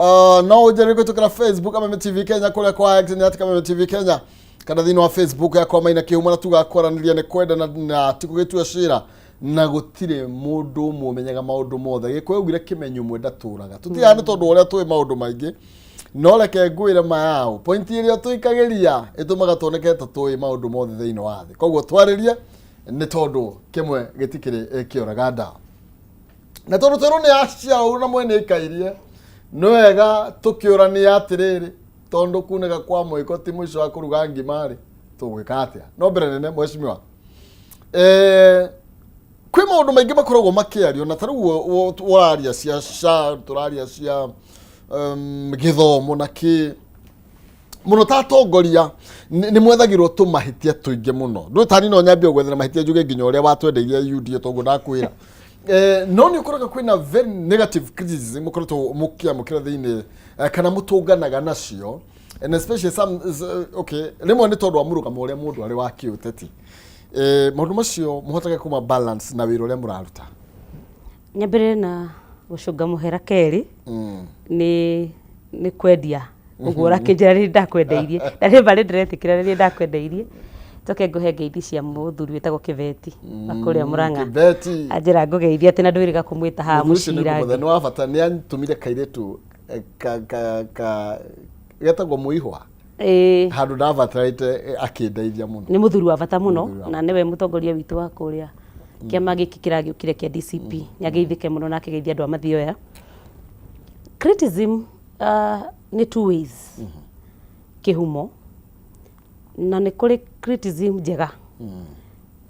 no ujaribu kutukana Facebook ama MTV Kenya kule kwa X ni kama MTV Kenya kana thini wa Facebook ya kwa maina kihuma na tugakoraniria ne kwenda na tikugitua shira na gutire mundu mumenyaga maundu mothe gikwegwire kimenyu mwenda turaga tutihana tondu uria twi maundu maingi no reke ngwire mayao point iria tuikageria itumaga tonekete twi maundu mothe thini wa thi koguo twaririe ni tondu kimwe gitikire kioraga nda na tondu tero ni acia uru na mwene ikairie no wega tukiurania atiriri tondu kunega kwa mwiko ti mwisho wa kuruga ngimari tugwika atia no mbere nene mweshimiwa kwi maundu maingi makoragwo makiario na taru wararia cia SHA turaria cia githomo na ki muno tatongoria ni mwethagirwo tumahitia tuingi muno ndu tani no nyambie gwethera mahitia njuge nginya uria watwendeirie UD tongu ndakwira no ni ukoraga kwina very negative criticism mukoretwo mukiamukira thiini kana mutunganaga nacio and especially some okay rimwe ni tondu wa murugamo uria mundu ari wa kiuteti maundu macio muhotage kuma balance na wira uria muraruta nyambire na gucunga muhera keri ni kwendia ugura kinjira ri ndakwendeirie na ri bari ndiretikira ri ndakwendeirie toke nguhengeithia cia muthuri wetagwo Kiveti akuria Murang'a Kiveti ajira ngugeithia ati na ndwirika kumwita ha mucira ni wa bata ni antumire kairetu getagwo muihwa handu ndabatarite akindeithia muno ni muthuri wa bata muno na niwe mutongoria witu wa kuria kiama giki kiragiukire kia DCP nyageithike muno na akigeithia andu amathioya criticism ni two ways kihumo na ni kuri criticism njega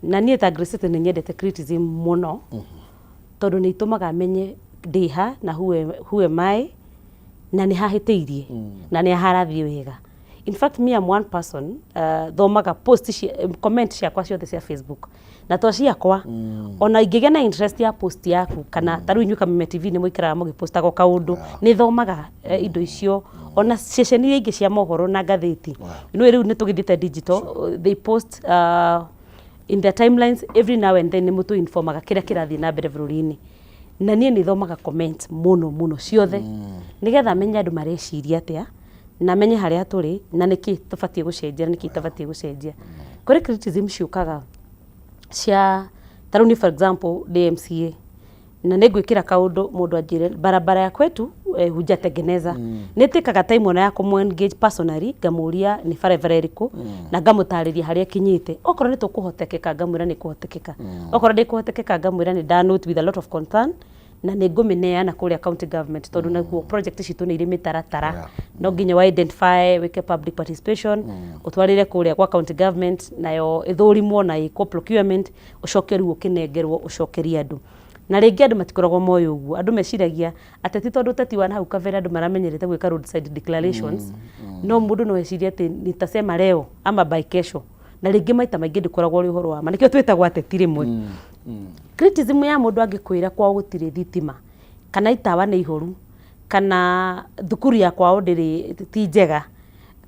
na nie ta Grace ni nyendete criticism muno tondu ni itumaga menye ndiha na who am I na ni hahitiirie na ni harathie wega. In fact me am one person thomaga post comment ciakwa ciothe cia Facebook na to ciakwa ona ingigena na interest ya post yaku kana taru inyuka Meme TV ni muikara mugipostaga kaundu ni thomaga indo icio ona session iria ingi cia mohoro na gatheti no riu ni tugithite digital they post in their timelines every now and then ni mutu informaga kira kirathi na mbere bururi-ini na nie ni thomaga comment muno ciothe nigetha menya andu mareciria atia na menye haria turi na niki tubatie gucenjia niki tabatie gucenjia kuri criticism ciukaga cia taruni for example DMCA na negwikira kaundu mundu ajire barabara ya kwetu hujatengeneza nitikaga time ona ya engage personally ngamuria ni barabara iriku na ngamutariria haria kinyite okorwo nitukuhotekeka ngamwira ni kuhotekeka okorwo ndikuhotekeka ngamwira ni note with a lot of concern na nigumineana kuria county government tondu naguo project citu ni iri mitaratara no nginya wa identify wike public participation utwarire kuria kwa county government nayo ithurimo na iko procurement ucokeru ukinengerwo ucokeria andu na ringi andu matikoragwo moyo uguo andu meciragia ateti tondu teti wana hau kavera andu maramenyerete gwika roadside declarations no mundu no eciria ati nitasema leo ama by kesho na ringi maita maingi ndikoragwo ri uhoro wa manikio twitagwo ateti rimwe criticism ya mundu angikwira kwa gutire thitima kana itawa ni ihoru kana thukuru ya kwao ndiri ti njega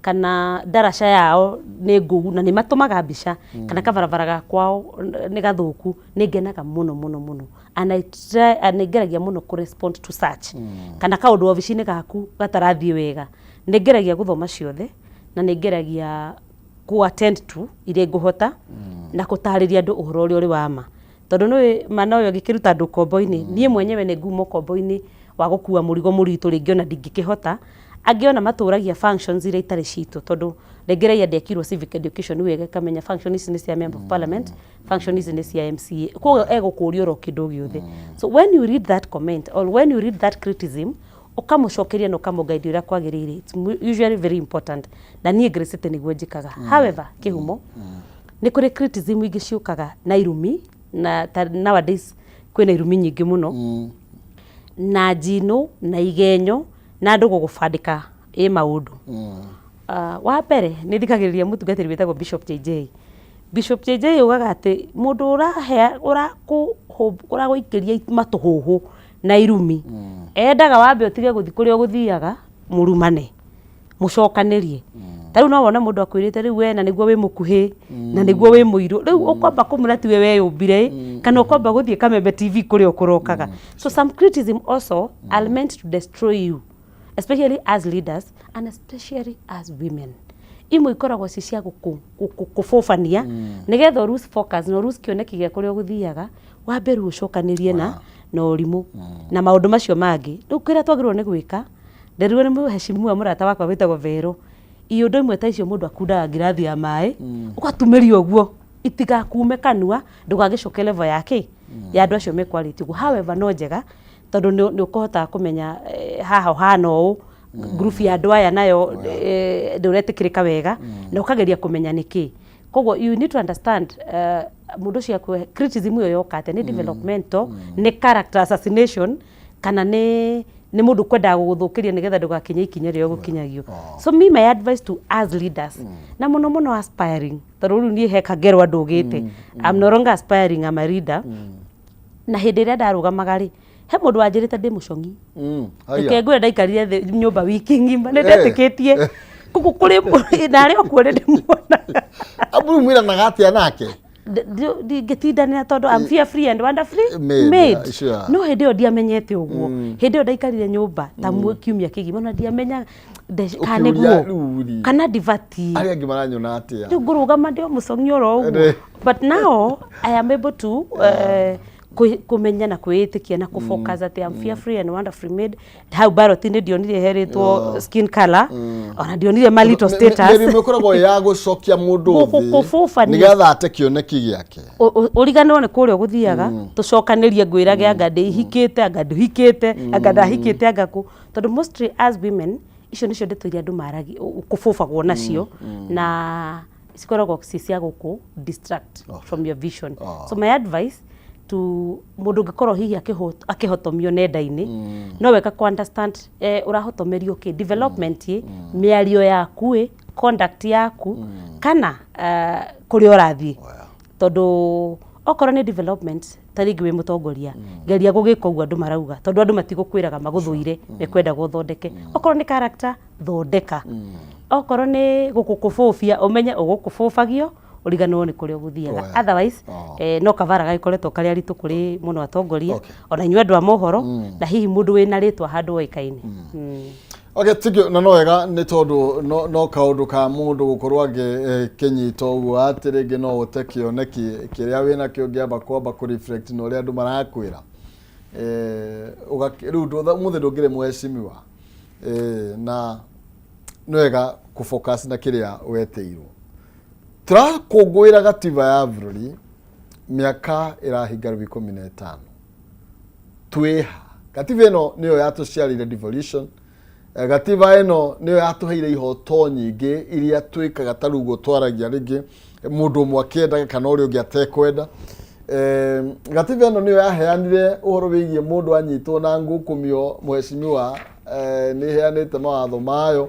kana darasha yao ni ngugu na ni matumaga mbica kana kabarabara ga kwao ni gathuku ni ngenaga muno and I try anegeragia muno ku respond to search kana kaundu ofici-ini gaku gatarathie wega ni ngeragia guthoma ciothe na ni ngeragia ku attend to ire nguhota na kutariria andu uhoro uri wa ma tondu no mana uyo gikiruta andu kombo-ini nie mwenyewe ni ngumo kombo-ini wa gukua murigo muritu ringi ona ndingikihota angiona maturagia functions iria itari citu tondu regereia ndekirwo civic education wega kamenya functions ni cia member of parliament functions ni cia MCA ko egukurio ro kindu giothe so when you read that comment or when you read that criticism ukamucokeria no kamugaidi uria kwagirire it's usually very important na nie Grace niguo njikaga however kihumo ni kuri criticism ingi ciukaga na irumi na nowadays kwina irumi nyingi muno na jino na igenyo na ndugu gufandika maundu wa mbere ni thikagiriria mutungatiri wetagwo Bishop JJ ugaga ati mundu uraguikiria matuhuhu na irumi endaga wambe utige guthi kuria guthiaga murumane mucokanirie tariu no wona mundu akwirite riu we na niguo wi mukuhi na niguo wi muiru riu ukwamba kumura tiwe we yumbire kana ukwamba guthie Kameme TV kuria ukurokaga so some criticism also are meant to destroy you especially as leaders and especially as women. Imwe ikoragwo ci cia gukubobania nigetha lose focus no lose kioneki gya kuria guthiaga wambe ru ucokanirie na urimu na maundu macio mangi ndukira twagirwo ni gwika nderirwo ni muheshimu wa murata wakwa witagwo Vero iyo ndo imwe ta icio mundu akundaga ngirathi ya mai ukatumiria uguo itigakume kanua ndugagicooke level yake ya andu acio me quality however no njega tondu ni ukuhota kumenya haha hana uu group ya andu aya nayo nduretikirika wega na ukageria kumenya niki koguo you need to understand mundu cia criticism yo yokate ni developmental ni character assassination kana ni mundu kwenda guthukiria nigetha ndugakinye ikinya rio gukinyagio so me my advice to as leaders na muno aspiring tondu riu ni heka gerwa ndugite I'm no longer aspiring I'm a leader na hindi ria ndarugamaga ri he mundu wanjirite ndi mucongi ikengwe ndaikarire thi nyumba wiki ngima ndetikitie kuku kuri ndari okuone ndimuona abu mwira nagatia nake ngitindanira tondu I'm fear free and wonderfully made sure. No hindi yo ndiamenyete uguo hindi yo ndaikarire nyumba ta kiumia kigima na ndiamenya kaneguo kana divati ari angi maranyona atia ngurugama ndio mucongi oro uguo but now I am able to kumenya na kwitikia na kufocus at I'm fear free and wonderfully made how barot ni dionire heritwo skin color ona dionire malito status ni mekoragwo ya gucokia mundu thi nigetha ate kioneki giake uriganwo ni kurio guthiaga tucokanirie ngwirage anga ndihikite anga nduhikite anga ndahikite anga ku tondu mostly as women icio nicio ndetwiria andu maragi kububagwo nacio na isikoragwo cia guku distract from your vision so my advice to mundu ngikoro hihi akihotomio nenda-ini no weka ku understand urahotomerio ki development miario yaku conduct yaku kana kuri urathi tondu okoro ni development taringi wi mutongoria geria gugika uguo andu marauga tondu andu matigukwiraga maguthuire mekwenda guthondeke okoro ni character thondeka okoro ni gukukububia umenye ugukububagio uriganwo ni kuria guthiaga otherwise no kavara gaikoretwo kari aritu kuri muno atongoria ona inyu andu a mohoro na hihi mundu wina ritwa handu waikaine okay tigyo na no wega ni tondu no kaundu ka mundu gukorwa kinyito uguo atirigi no utekio neki kiria wina kio ngiamba kwamba ku reflect no ria andu marakwira riu muthe ndungire mweshimiwa na no wega ku focus na kiria weteirwo turakungwira gatiba ya bururi miaka irahinga 15 twiha gatiba ino niyo yatuciarire devolution gatiba ino niyo yatuheire ihoto nyingi iria twikaga tarugo twaragia ringi mundu umwe akiendaga kana uri ungi atekwenda gatiba ino niyo yaheanire uhoro wigie mundu anyitwo na ngukumio mweshimiwa ni heanite mawatho mayo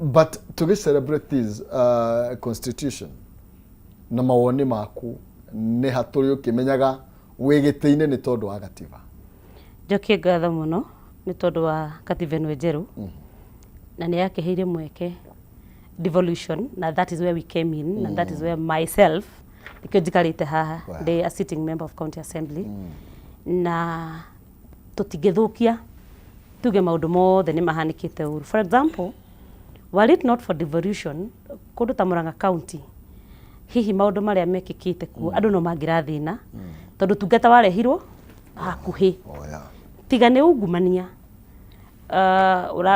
but to celebrate this constitution na mawoni maku ni haturi ukimenyaga wigitiine ni tondu wa gatiba njokie ngatho muno ni tondu wa gatiba ino njeru na ni yakiheire mweke devolution na that is where we came in and that is where myself nikio jikarite haha the a sitting member of county assembly na tutigithukia tuge maundu mothe ni mahanikite uru for example were it not for devolution kundu ta Murang'a county hihi maundu maria mekikite ku andu no mangirathina tondu tungata warehirwo hakuhi tiga ni ungumania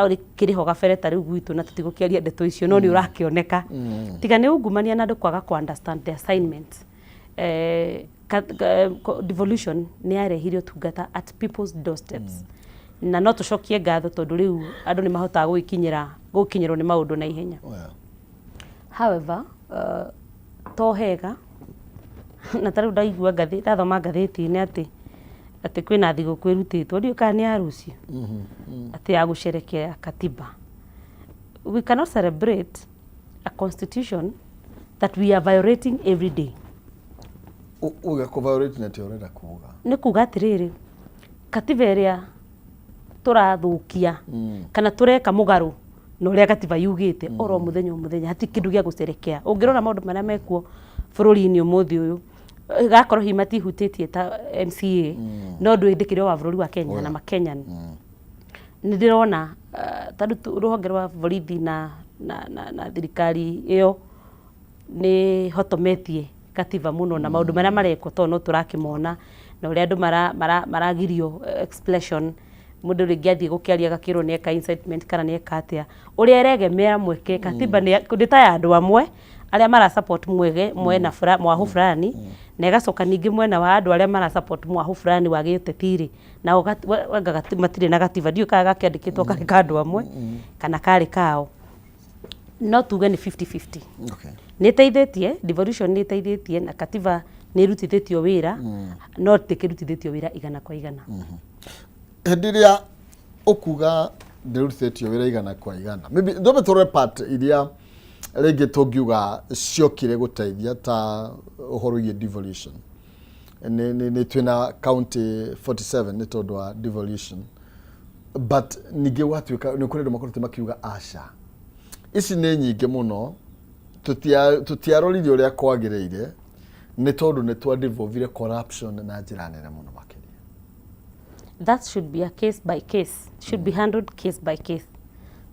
uri kiriho gabere tari gwitu na tutigukiaria ndeto icio no ni urakioneka tiga ni ungumania na andu kwaga ku understand the assignment devolution ni yarehirio tungata at people's doorsteps na no tucokie ngatho tondu riu andu ni mahotaga gukinyirwo ni maundu na ihenya however tohega na tariu ndaigua ndathoma ngatheti-ini ati kwina thigo kwirutitwo ndio kana ni arucio ati ya gusherekea katiba we cannot celebrate a constitution that we are violating every day uga ku violate na tioreda kuga ni kuga atiriri katiba iria turathukia kana tureka mugaru no ria katiba yugite oro muthenya hati kindu gia gucerekea ungirora maundu maria mekuo bururi-ini umuthi uyu gakoro himati hutitie ta MCA no ndu indikire wa bururi wa Kenya na Makenyan nĩ ndĩrona tondũ rũhonge rwa borithi na thirikari ĩyo nĩ hotometie katiba mũno na maũndũ marĩa marekwo tondũ no tũrakĩmona na ũrĩa andũ maragirio expression mũndũ rĩngĩ athiĩ gũkĩaria gakĩrwo nĩ eka incitement kana nĩ eka atĩa ũrĩa eregemera mweke katiba nĩ ta ya andũ amwe arĩa mara support mwena mwahu fulani na ĩgacoka ningĩ mwena wa andũ arĩa mara support mwahu fulani wa gĩũteti-rĩ na matirĩ na gatiba ndiũ kaga gakĩandĩkĩtwo karĩ ka andũ amwe kana karĩ kao no tuge nĩ 50-50 nĩ ĩteithĩtie devolution nĩ ĩteithĩtie na katiba nĩ ĩrutithĩtio wĩra no tĩkĩrutithĩtio wĩra igana kwa igana hĩndĩ ĩrĩa ũkuga ndĩrutithĩtio wĩra igana kwa igana maybe ndobe tũrore part iria rĩngĩ tũngiuga ciokire gũteithia ta ũhoro wĩgiĩ devolution nĩ twĩna county 47 nĩ tondũ wa devolution but ningĩ watuĩka nĩ kũrĩ andũ makoretwo makiuga aca ici nĩ nyingĩ mũno tũtiarorire ũrĩa kwagĩrĩire nĩ tondũ nĩ twadevolvire corruption na njĩra nene mũno makĩria. That should be a case by case, should be handled case by case.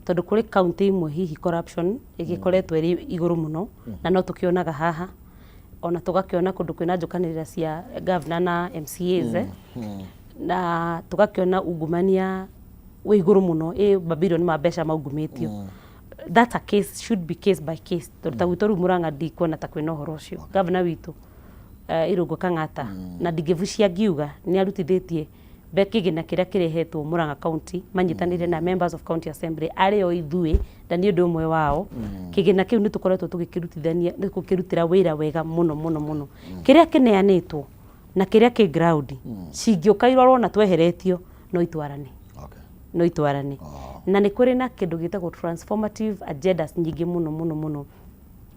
Tondũ kũrĩ county imwe hihi corruption ĩgĩkoretwo ĩrĩ igũrũ mũno na no tũkĩonaga haha ona tũgakĩona kũndũ kwĩna njũkanĩrĩra cia governor na MCAs na tũgakĩona ungumania wĩ igũrũ mũno mabilioni ma mbeca maungumĩtio. That a case should be case by case. Tondũ ta gwitũ rĩu Mũrang'a ndikuona ta kwĩna ũhoro ũcio. Governor witũ Irũngũ Kang'ata na ndingĩbucia ngiuga nĩ arutithĩtie kĩgĩna kĩrĩa kĩrehetwo Mũrang'a county manyitanĩire na members of county assembly arĩo ithuĩ na nĩ ũndũ ũmwe wao kĩgĩna kĩu nĩ tũkoretwo tũgĩkĩrutithania gũkĩrutĩra wĩra wega mũno kĩrĩa kĩneanĩtwo na kĩrĩa kĩ ground cingĩũka irorwo na tweheretio no itwarane na nĩ kũrĩ na kĩndũ gĩtagwo transformative agendas nyingĩ mũno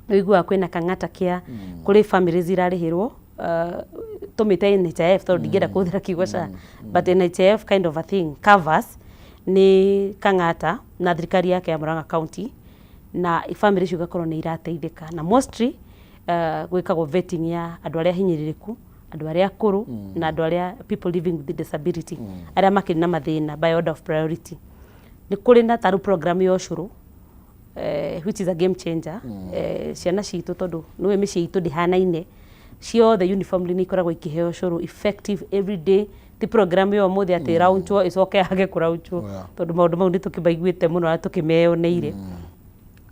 ũiguaga kwĩna Kang'ata Care kũrĩ families irarĩhĩrwo tũmĩte NHIF tondũ ndingĩenda kũhũthĩra kiugo SHA but NHIF kind of a thing covers nĩ Kang'ata na thirikari yake ya Mũrang'a county na family icio igakorwo nĩ irateithĩka na mostly gwĩkagwo vetting ya andũ arĩa hinyĩrĩrĩku andũ arĩa akũrũ na andũ arĩa people living with disability arĩa makĩrĩ na mathĩna by order of priority. Nĩ kũrĩ na taru program ya ũcũrũ which is a game changer ciana citũ tondũ nĩwe mĩciĩ itũ ndĩhanaine ciothe uniformly nĩ ikoragwo ikĩheo ũcũrũ effective every day ti program yo mũthĩ atĩ raunchwo icoke yage kũraunchwo tondũ maũndũ mau nĩ tũkĩmaiguĩte mũno na tũkĩmeyoneire.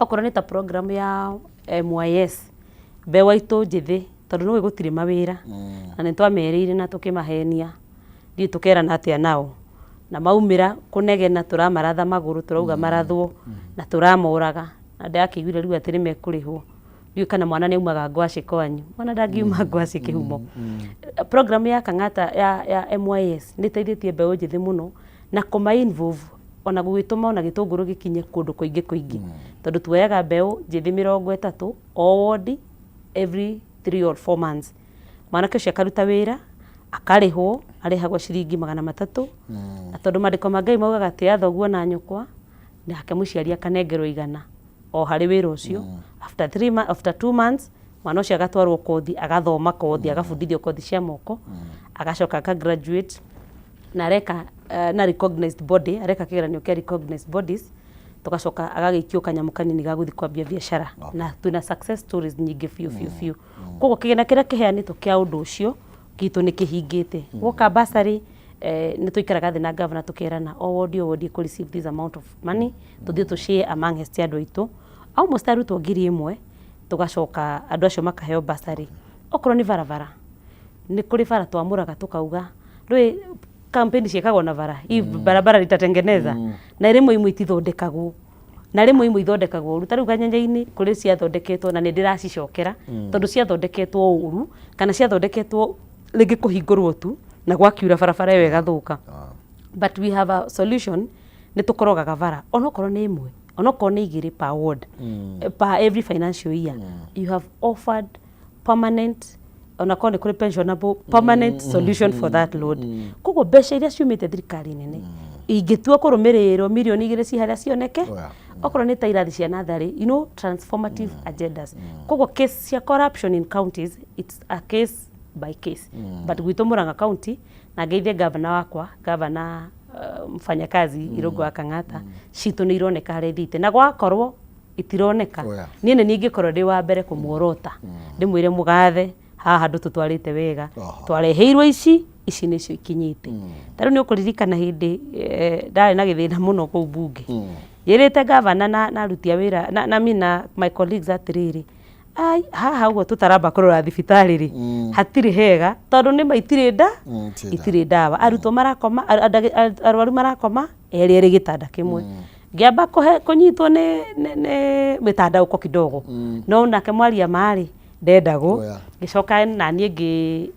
Okorwo nĩ ta program ya MYS mbewa itũ njĩthĩ tondũ nĩwe gũtirĩ mawĩra na nĩ twamerĩire na tũkĩmahenia thiĩ tũkerana atĩa nao na maumĩra kũnegena tũramaratha magũrũ tũrauga marathwo na tũramoraga na ndakĩiguire rĩu atĩ nĩ mekũrĩhwo ndiũ kana mwana nĩ aumaga ngwacĩ kwanyu mwana ndangiuma ngwacĩ kĩhumo. Program ya Kang'ata ya MYS nĩ ĩteithĩtie mbeũ njĩthĩ mũno na kũma-involve ona gũgĩtũma ona gĩtũngũrũ gĩkinye kũndũ kũingĩ tondũ tuoyaga mbeũ njĩthĩ 30 o ward every 3 or 4 months mwanake ũcio akaruta wĩra akarĩhwo arĩhagwo ciringi 300 na tondũ maandĩko ma Ngai maugaga atĩ thoguo na nyũkwa nake mũciari akanengerwo 100 o harĩ wĩra ũcio after 2 months mwana ũcio agatwarwo kothi agathoma kothi agabundithio kothi cia moko agacoka aka graduate na areka na recognized body areka kĩgeranio kĩa recognized bodies tugacoka agagĩikio kanyamũ kanini ga gũthiĩ kwambia biacara na twina success stories nyingĩ biũ koguo kĩgĩna kĩrĩa kĩheanĩtwo kĩa ũndũ ũcio gitũ nĩ kĩhingĩte woka basari nĩ tũikaraga thĩ na governor tũkerana o ward kũ receive this amount of money tũthiĩ tũshare among andũ aitũ almost arutwo 1,000 tũgacoka andũ acio makaheo basari. Okorwo nĩ barabara nĩ kũrĩ bara twamũraga tũkauga rwĩ kampeni ciĩkagwo na bara hii barabara litatengeneza na rĩmwe imwe itithondekagwo na rĩmwe imwe ithondekagwo ũru tarĩu Kanyanya-inĩ kũrĩ ciathondeketwo na nĩ ndĩracicokera tondũ ciathondeketwo ũru kana ciathondeketwo rĩngĩ kũhingũrwo tu na gwakiura barabara ĩyo ĩgathũka but we have a solution nĩ tũkorogaga bara onokorwo nĩ ĩmwe onokorwo nĩ 2 per ward per every financial year you have offered permanent onakorwo nĩ kũrĩ pensionable permanent solution for that load. Koguo mbeca iria ciumĩte thirikari nene ingĩtua kũrũmĩrĩrwo milioni 2 ci harĩa cioneke okorwo nĩ ta irathi cia natharĩ transformative agendas. Koguo case cia corruption in counties it's a case by case but gwitũ Mũrang'a county na ngeithie governor wakwa governor mfanyakazi Irungu wa Kang'ata citũ nĩ ironeka harĩ thite na gwakorwo itironeka niĩ nĩ ingĩkorwo ndĩ wa mbere kũmuorota ndĩmwĩre mũgathe haha handũ tũtwarĩte wega twareheirwo ici nĩcio ikinyĩte tarĩu nĩ ũkũririkana hĩndĩ ndarĩ na gĩthĩna mũno kũu bunge njĩrĩte gavana na aruti a wĩra na mina my colleagues atĩrĩrĩ haha ũguo tũtaramba kũrora thibitarĩ rĩ hatirĩ hega tondũ nĩ itirĩ ndawa arutwo marakoma arwaru marakoma erĩ gĩtanda kĩmwe ngĩamba kũnyitwo nĩ mĩtandao kidogo no nake mwaria marĩ ndendagwo gĩcoka na niĩ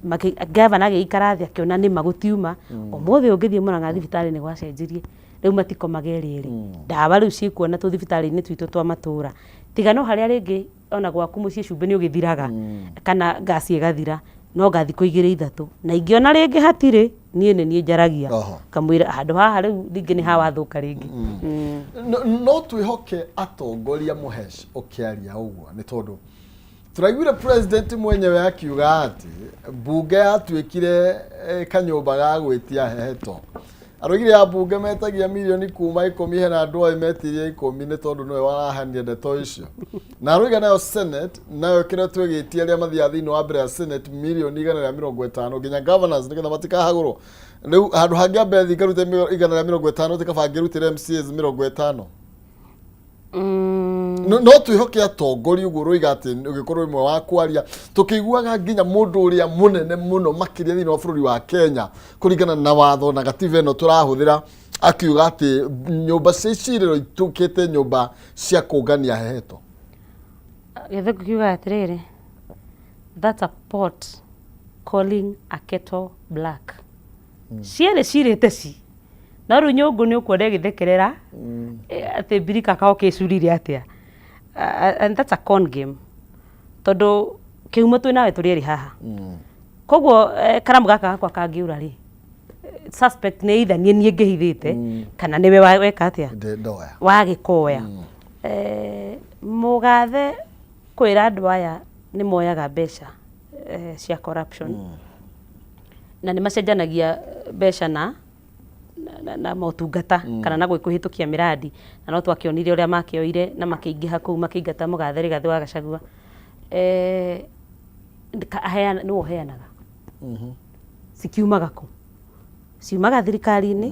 gavana agĩikara thĩ akĩona nĩ magũtiuma ũmũthĩ ũngĩthiĩ Mũrang'a thibitarĩ nĩ gwacenjirie rĩu matikomaga erĩ ndawa rĩu cikuona tũ thibitarĩ-inĩ twitũ twa matũra tiga no harĩa rĩngĩ ona gwaku mũciĩ cumbĩ nĩ ũgĩthiraga kana gasi ĩgathira no gathikũ 2-3 na ingĩona rĩngĩ hatirĩ niĩ njaragia kamwĩra handũ haha rĩu rĩngĩ nĩ hawathũka rĩngĩ no twĩhoke atongoria mũheci ũkĩaria ũguo nĩ tondũ tũraiguire president mwenyewe akiuga atĩ bunge yatuĩkire kanyũmba ga gwĩtia heheto arugire ya bunge metagia milioni kuma 10 hena andũ aĩ metirie 10 nĩ tondũ nĩwe warahania ndeto icio na aruga nayo senate nayo kiretwo gĩtia arĩa mathiaga thĩinĩ wa mbere ya senate milioni 150 nginya governors nĩgetha matikahagũrwo rĩu handũ hangĩambe thingĩrute 150 tikabangĩrutĩre MCAs 50 no twĩhoke atongoria ũguo roiga atĩ ũgĩkorwo imwe wa kwaria tukĩiguaga nginya mũndũ ũrĩa mũnene mũno makĩria thĩinĩ wa bũrũri wa Kenya kũringana na watho na gatiba ĩno tũrahũthĩra akiuga atĩ nyũmba cia icirĩro itukĩte nyũmba cia kũngania heheto gĩthũngũ kiuga atĩrĩrĩ that's a pot calling a kettle black cierĩ cirĩte ci na rĩu nyũngũ nĩ ũkuona gĩthekerera atĩ birika kao kĩcurire atĩa and that's a con game tondũ kĩhumo twĩ nawe tũrĩ haha koguo karamu gaka gakwa kangĩũra rĩ suspect nĩ either niĩ ngĩhithĩte kana nĩwe weka atĩa wagĩkoya mũgathe kwĩra andũ aya nĩ moyaga mbeca cia corruption na nĩ macenjanagia mbeca na motungata kana na gwĩkũhĩtũkia miradi na no twakĩonire ũrĩa makĩoire na makĩingĩha kũu makĩingata mũgathe Rigathĩ wa Gachagua nĩ woheanaga cikiumaga kũ ciumaga thirikari-inĩ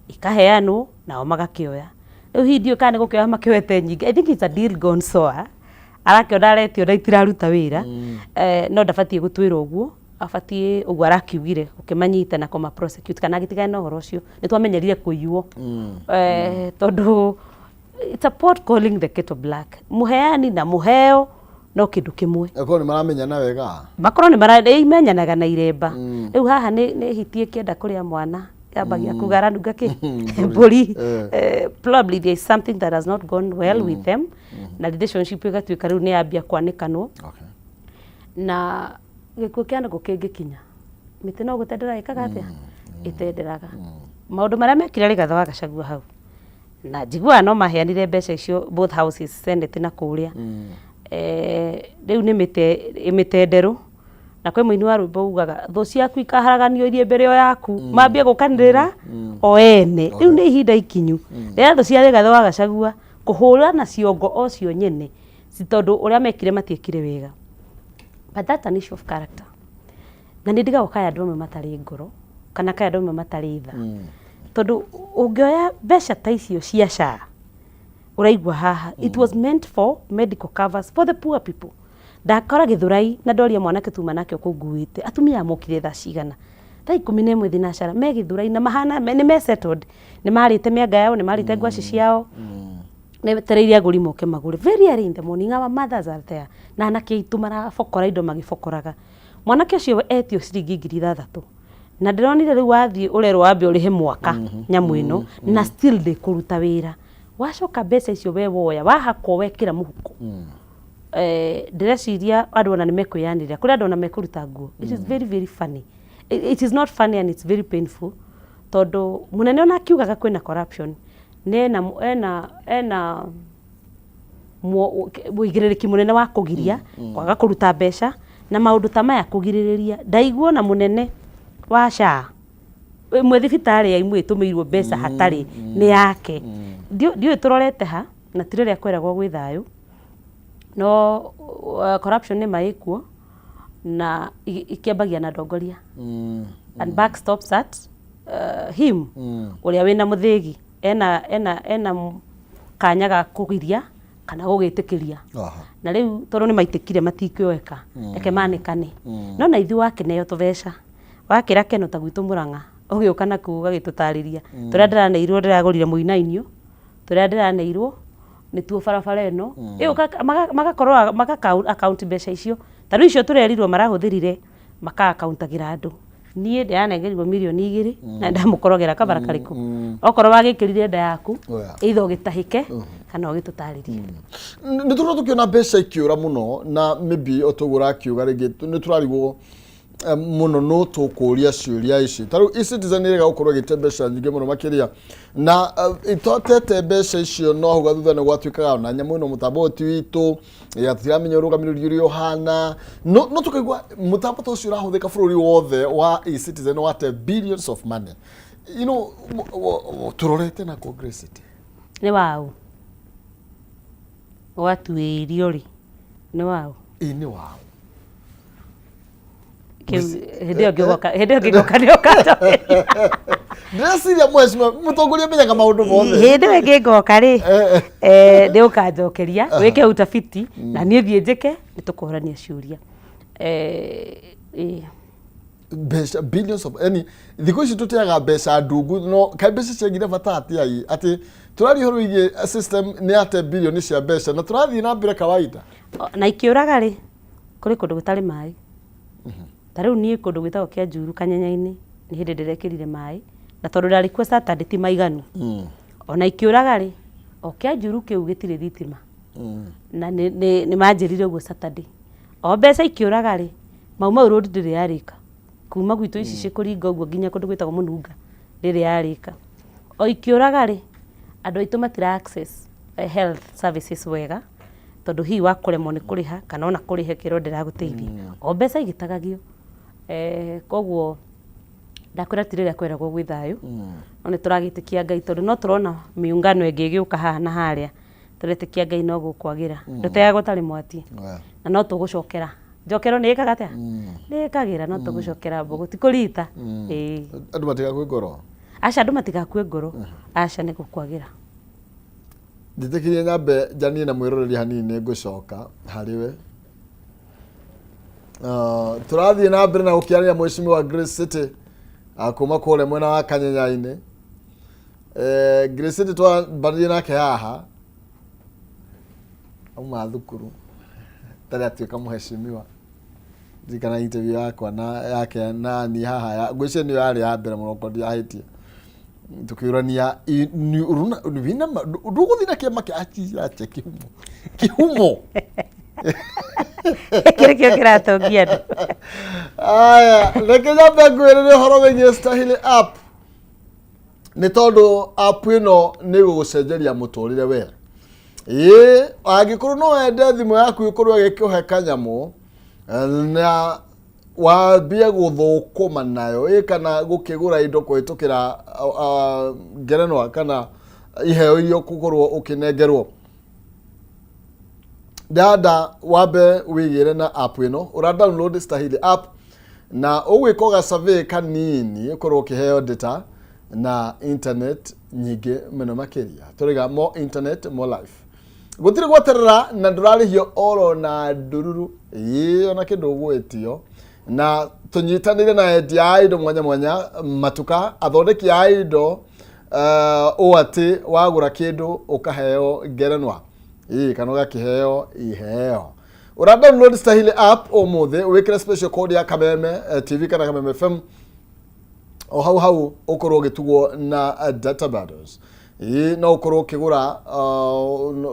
ikaheanwo nao magakĩoya rĩu hindi kana nĩ gũkĩoya makĩoete nyingĩ I think it's a deal gone sour arakĩona aretio na itiraruta wĩra no ndabatiĩ gũtwĩra ũguo abatie ũguo arakiugire ukimanyita na koma prosecute kana gitigana ũhoro ũcio nĩ twamenyerire kũiywo tondũ it's a pot calling the kettle black muheani na muheo no kĩndũ kĩmwe eko nĩ maramenyana wega makorwo nĩ maramenyanaga na iremba rĩu haha nĩ hitie kĩenda kũrĩa mwana yabagia kugaranunga kĩ mbũri probably there is something that has not gone well with them na relationship ĩgatuĩka rĩu nĩ yambia kwanĩkanwo na gĩkuũ kĩa andũ kĩngĩkinya mĩtĩ no gũtendera ĩkaga atĩa ĩtenderaga maũndũ marĩa mekire Rigathĩ wa Gachagua hau na njiguaga no maheanire mbeca icio both houses senate na kũrĩa rĩu nĩ mĩtenderũ na kwĩ mũini wa rwĩmbo ugaga thũ ciaku ikaharaganio irie mbere yo yaku mambie gũkanĩrĩra o ene rĩu nĩ ihinda ikinyu rĩrĩa thũ cia Rigathĩ wa Gachagua kũhũra na ciongo o cio nyene si tondũ ũrĩa mekire matiekire wega. But that's an issue of character. Na nĩ ndiga kaya andũ amwe matarĩ ngoro kana kaya andũ amwe matarĩ tha. Tondũ ũngĩoya mbeca ta icio cia SHA ũraigua haha it was meant for medical covers for the poor people. Ndakora Gĩthũrai na ndoria mwanake tuma nake ũkũnguĩte atumia mokire tha cigana thaa 11 thinacara me Gĩthũrai na mahana nĩ me settled nĩ marĩte mĩanga yao nĩ marĩte ngwaci ciao nĩ tereiria gũri moke magũre very early in the morning our mothers are there na anake itu marabokora indo magibokoraga mwanake ũcio etio ciringi 3,000 na ndĩronire rĩu wathiĩ ũrerwo wambe ũrĩhe mwaka nyamũ ĩno na still ndĩkũruta wĩra wacoka mbeca icio we woya wahakwo wekĩra mũhuko ndĩreciria andũ ona nĩ mekwĩyanĩrĩra kũrĩ andũ ona mekũruta nguo it is very very funny it is not funny and it's very painful tondũ mũnene ona akiugaga kwĩna corruption ena mũigĩrĩrĩki mũnene wa kũgiria kwaga kũruta mbeca na maũndũ ta maya kũgirĩrĩria ndaiguo na mũnene wa SHA mwe thibitari ya imwe itumirwo mbeca hatari ni yake ndio turorete ha na tirere akweragwo gwi thayu no corruption ni maikuo na ikiambagia na ndongoria and backstops that him uria wina muthigi ena kanya ga kugiria kana gugitikiria na riu toro ni maitikire matikioeka eke manikane no na ithu wake neyo tuveca wakira keno ta gwitu Murang'a ugiuka na kuga gitutariria turia ndiraneirwo ndiragurire muinainio turia ndiraneirwo ni tuo barabara eno magakorwo account mbeca icio tari icio turerirwo marahuthirire maka accountagira andu nie ndiranengerirwo milioni 2 na ndamukorogera kabara kariku okorwo wagikirire nda yaku either gitahike kana ugitutaririe ni turo tukiona mbeca ikiura muno na maybe otogura kiuga rigi ni turarigwo muno no tukuria ciuria ici taru e-citizen iriga gukorwo gite mbeca nyingi muno makiria na itotete mbeca icio no huga thutha ni gwatuikaga na nyamu no mutambo twitu yatiramenya urugamiriri uri ohana no tukaigwa mutambo to cio urahuthika bururi wothe wa e-citizen wate billions of money you know turorete na Congress ni wao watuirio ri ni wao ni wao Hedio ngigoka ndio kato ndasiria mheshimiwa mutongoria menyaga maundu mothe hedio ngigoka ri ndio kanjokeria wike utafiti na nie thie njike nitukuhorania ciuria mbeca billions of any thiko ici tutiaga mbeca ndungu no kai mbeca ciagire bata atia ati turari horo igie system ni ate billion cia mbeca na turathi na mbere kawaida na ikiuraga ri kuri kundu gutari mai tariu nie kundu gwitagwo kia Njuru Kanyenyaini ni hindi ndirekirire mai na tondu ndari kuo Saturday ti maiganu ona ikiuraga ri o kia Njuru kiu gitire thitima na ni manjirire uguo Saturday o mbeca ikiuraga ri mau road ndiri yarika kuma gwitu ici cikuringa uguo nginya kundu gwitagwo Mununga ndiri yarika o ikiuraga ri andu aitu matira access health services wega tondu hi wakuremwo ni kuriha kana ona kurihe kiro ndiraguteithia o mbeca igitagagio koguo ndakwira tirire akweragwo gwi thayu one turagitikia Ngai tondu no turona miungano ingi giuka haha na haria turetikia Ngai no gukwagira ndutega gutari mwati na no tugucokera njokero ni ikaga atia ni ikagira no tugucokera mbogo tikurita andu matiga kwi ngoro aca andu matiga kwi ngoro aca ni gukwagira nditekirie nyambe janie na mwiroreri hanini ngucoka hariwe turathie na mbere na gukiarira mheshimiwa Grace City akuma kule mwena wa Kanyenyaini Grace City twambaririe nake haha auma thukuru tari atuika mheshimiwa ndikana interview yakwa na yake na ni haha ngwicie ni yari ya mbere muno kondi ahitie tukiurania vina nduguthina kiama kia acha kihumo kire kiratongia ndu aya reke nyambe ngwirire horo wenye Stahili app ni tondu app ino ni gugucenjeria muturire we angikorwo no wende thimu yaku ikorwo gikuhe kanyamu na wambie guthukuma nayo kana gukigura indo kuhitukira ngerenwa kana iheo irio kukorwo ukinengerwo dada wabe wigire na app ino ura download Stahili app na ugwikoga survey kanini ukorwo ukiheo data na internet nyingi meno makiria turiga more internet more life gutire gweterera na ndurarihio oro na ndururu ona kindu gwetio na tunyitanire na endia indo mwanya mwanya matuka athondeki ya indo ati wagura kindu ukaheo ngerenwa kana ugakiheo iheo ura download Stahili app omuthe wikire special code ya Kameme TV kana Kameme FM o hau ukorwo gitugwo na data bundles no ukorwo kigura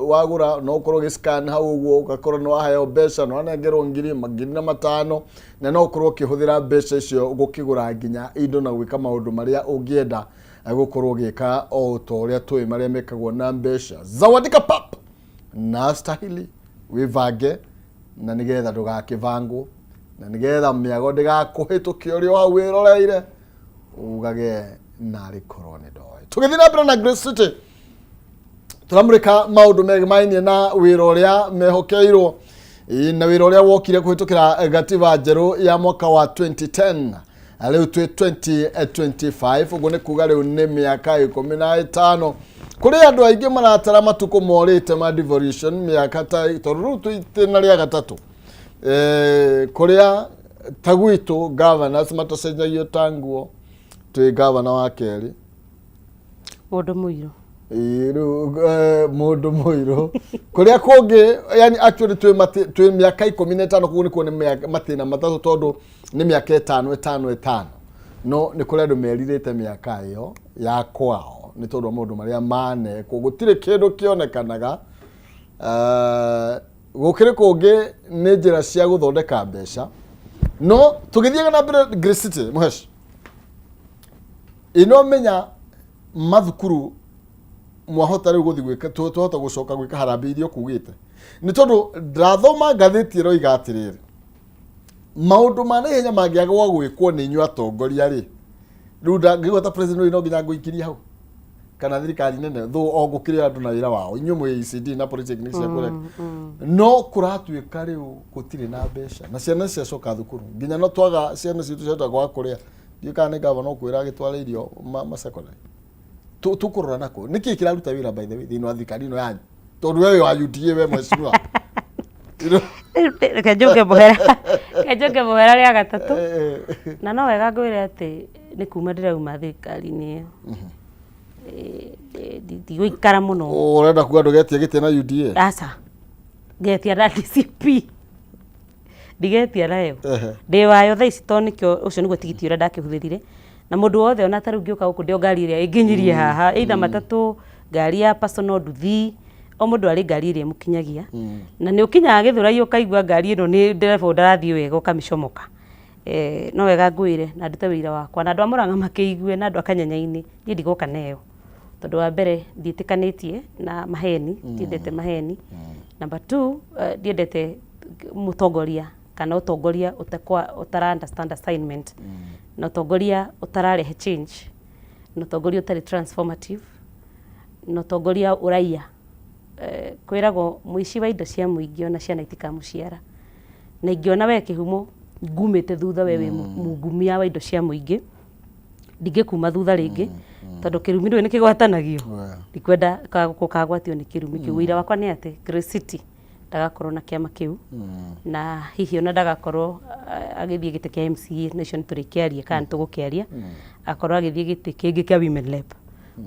wagura no ukorwo giscan hau uguo ugakorwo no waheo mbeca no anengerwo ngiri na matano na no ukorwo kihuthira mbeca icio gukigura nginya indo na gwika maundu maria ungienda gukorwo gika o toria twi maria mekagwo na mbeca zawadika pap na Stahili wivange na nigetha ndugakivangwo na nigetha miago ndigakuhitukio ri hau wiroreire ugage nari korone doy tugithina mbere na Grace City turamurika maundu megmainie na wira uria mehokeirwo na wira uria wokire kuhitukira gatiba njeru ya mwaka wa 2010 leo 2025 ugo ni kuga leo ni miaka 15 kuri andu aingi maratara matuko morite ma devolution miaka ta toru tuitena ria gatatu kuria tagwitu governors matacenjagio tanguo twi governor wa keri mundu muiro mundu muiro kuria kungi yani actually twi miaka 15 kuko ni matina matatu tondu ni miaka 5 no ni kuria andu meririte miaka iyo ya kwao ni tondu mundu maria mane kugutire kindu kionekanaga gukire kungi ni njira cia guthondeka mbeca no tugithiaga na mbere Grace City muhesh ino menya mathukuru mwahota riu guthi gwika tuhota gucoka gwika harambe irio kugite ni tondu ndathoma ngatheti ro igatiriri maundu mane henya mangiaga gwa gwikwo ni nyu atongoria ri riu ngigota president no nginya nguikiria hau kana thirikari nene thu ogukire andu na wira wao inyu mu ECD na polytechnics ya kure no kuratuika riu gutire na mbeca na ciana cia coka thukuru nginya no twaga ciana citu cia kwa kuria gikane gavana kwira gitwara irio masecondary tukurora nako niki kiraruta wira by the way thino thikari no yanyu tondu wewe wa UDA we mweciwa kajoke bohera ria gatatu na no wega ngwire ati ni kuma ndirauma thikari ni ndigũikara muno urenda kuga ndugetie gite na UDA asa getia na DCP ndigetia nayo ndi wayo thaa ici to nikio ucio niguo tigiti uria ndakihuthirire na mundu wothe ona ta rungi uka guku ndio ngari iria inginyirie haha either matatu ngari ya personal nduthi o mundu ari ngari iria mukinyagia na ni ukinyaga githurai ukaigua ngari ino ni ndereba ndarathie wega ukamicomoka no wega ngwire na ndute wira wakwa na andu amuranga makeigue na andu akanyanyaini ni ndigoka nayo tondu wa mbere nditikanitie na maheni ndiendete maheni number 2 ndiendete mutongoria kana utongoria utara understand assignment na utongoria utararehe change na utongoria utari transformative na utongoria uraia kwiragwo muici wa indo cia muingi ona ciana itikamuciara na ingiona we kihumo ngumite thutha wewe mungumia wa indo cia muingi ndingikuma thutha ringi tondu kirumi ni kigwatanagio ndikwenda kagwatio ni kirumi kiu wira wakwa ni ati Grace City ndagakorwo na kiama kiu na hihi ona ndagakorwo agithie gite kia MCA nation turikiaria kana tugukiaria akorwo agithie gite kingi kia women lab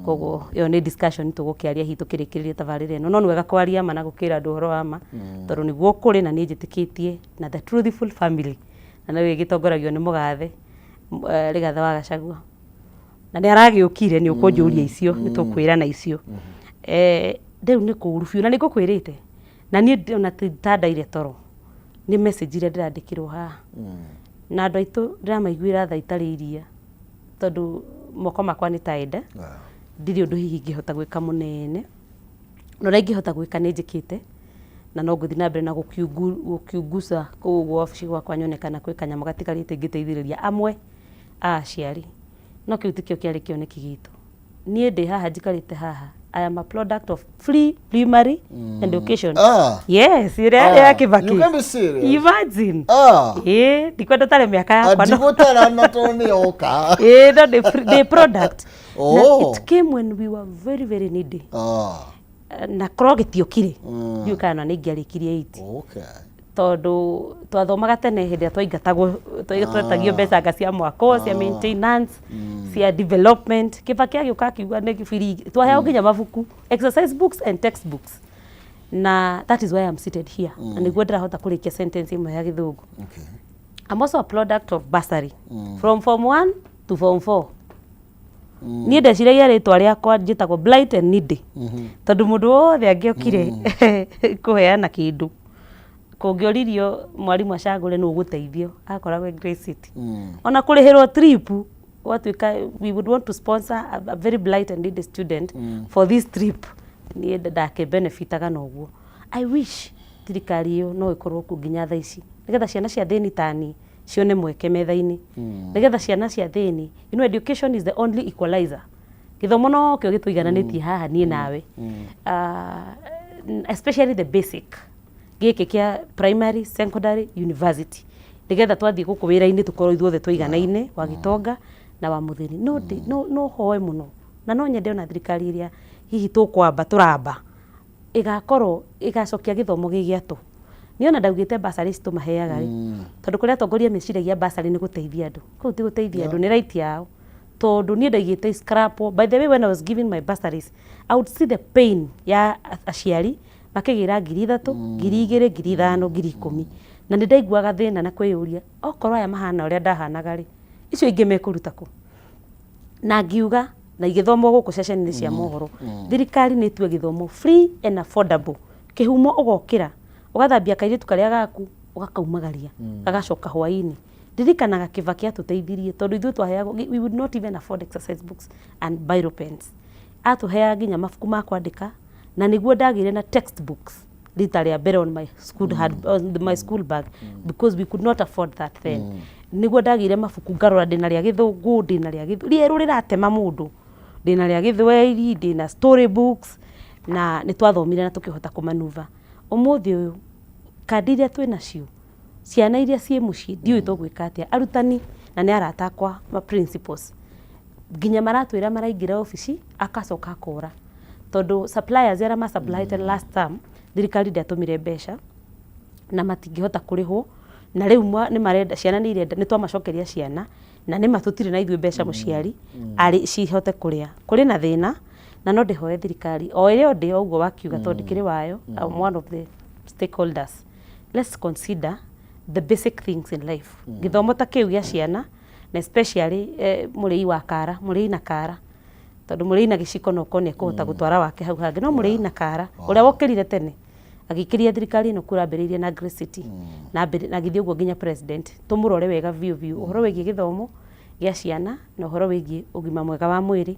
kogo yo ni discussion tugukiaria hi tukirikiriria tabarire no no wega kwaria mana gukira andu horo ama tondu niguo kuri na ni njitikitie na the truthful family na nawe gitongoragio ni mugathe rigatha wa Gachagua na ni aragiukire ni ukunjuria icio ni tukwira na icio riu ni kurufiu na ni gukwirite na ni ona titandaire toro ni message ire ndirandikirwo ha na andu aitu ndiramaiguira tha itariria tondu moko makwa ni taenda ndiri undu hihi ngihota gwika munene no ringihota gwika ni njikite na no nguthi na mbere na gukiunguca kuu ofisi gwakwa nyonekana kwi kanyama gatigarite ngiteithiriria amwe aciari no kiu tikio kiari kioneki gitu nie ndi haha njikarite haha I am a product of free primary education. Yes, ya Kibaki. You can be serious. Imagine. Ndikwenda tare miaka yakwa. Ndigutara na toni oka. No the product. Now, it came when we were very very needy. Na krogetiokire. You kana ni ngiarikirie 8. Okay. Tondu twathomaga tene hindi twaingatagwo twetagio mbeca cia mwako cia maintenance cia development Kibaki agiuka akiuga ni free twaheo nginya mabuku exercise books and textbooks na that is why I'm seated here na niguo ndirahota kurikia sentence imwe ya Githungu. Okay. I'm also a product of bursary from form 1 to form 4. Ni ndeciragia ritwa riakwa njitagwo blight and needy tondu mundu wothe angiokire kuheana kindu kungioririo mwarimu acagure no guteithio akoragwe Grace City ona kurihirwo trip watuika we would want to sponsor a very blight and needy student for this trip ni ndake benefitaga noguo I wish thirikari yo no ikorwo ku nginya tha ici nigetha ciana cia thini tani cione mweke metha-inĩ nigetha ciana cia thĩni. You know, education is the only equalizer. Gĩthomo no kĩo gĩtũigananĩtie haha niĩ nawe, especially the basic gĩkĩ kĩa primary, secondary, university, nigetha twathiĩ gũkũ wĩra-inĩ tũkorwo ithuothe tũiganaine, wa gĩtonga na wa mũthĩni. No hoe mũno na no nyende ona thirikari iria hihi tũramba igakorwo igacokia gĩthomo gĩgĩatũ. Niona ndaugĩte basari tũmaheaga rĩ, tondũ kũrĩa atongoria meciragia basari nĩ gũteithia andũ, kũu ti gũteithia andũ, nĩ right yao. Tondũ niĩ ndaigĩte scrap. By the way, when I was giving my bursaries, I would see the pain ya aciari makĩgĩra 3,000, 2,000, 5,000, 10,000, na nĩ ndaiguaga thĩna na kwĩyũria okorwo aya mahana ũrĩa ndahanaga rĩ, icio ingĩ mekũruta kũ? Na ngiuga na igĩthomwo gũkũ ceceni-inĩ cia mohoro, thirikari nĩ ĩtue gĩthomo free and affordable. Kĩhumo ũgokĩra ũgathambia kairĩtu karĩa gaku ũgakaumagaria gagacoka hwaĩ-inĩ. Ndirikanaga Kibaki atũteithirie tondũ ithuĩ twaheagwo, we would not even afford exercise books and biro pens. Atũheaga nginya mabuku ma kwandĩka, na nĩguo ndagĩire na textbooks rita rĩa mbere on my school bag, because we could not afford that then. Nĩguo ndagĩire mabuku ngarora ndĩna rĩa Gĩthũngũ, ndĩna rĩa rĩerũ rĩratema mũndũ, ndĩna rĩa Gĩthweri, ndĩna story books, na nĩ twathomire na tũkĩhota kũmanuva. Ũmũthĩ ũyũ kandi iria twĩ nacio, ciana iria ciĩ mũciĩ ndiũĩ tũgwĩka atĩa. Arutani na nĩ arata akwa ma principals nginya maratwĩra maraingĩra ofici akacoka akora, tondũ suppliers arĩa ma supplied last term thirikari ndĩatũmire mbeca na matingĩhota kũrĩhwo, na rĩu nĩ marenda ciana nĩ irenda nĩ twamacokeria ciana na nĩ matũtirĩ na ithuĩ mbeca mũciari arĩ cihote kũrĩa. Kũrĩ na thĩna na no ndĩhoe thirikari o ĩrĩa ndĩ ũguo wakiuga tondũ ndĩkĩrĩ wayo, I'm one of the stakeholders. Let's consider the basic things in life. Gĩthomo ta kĩu gĩa ciana na especially mũrĩi wa kara, mũrĩi na kara, tondũ mũrĩi na gĩciko no kone kũhota gũtwara wake hau hangĩ, no mũrĩi na kara ũrĩa wokĩrire tene agĩkĩria thirikari ĩno kũrambĩrĩirie na Grace City na githĩ ũguo nginya president tũmũrore wega biũ ũhoro wĩgiĩ gĩthomo gĩa ciana na ũhoro wĩgiĩ ũgima mwega wa mwĩrĩ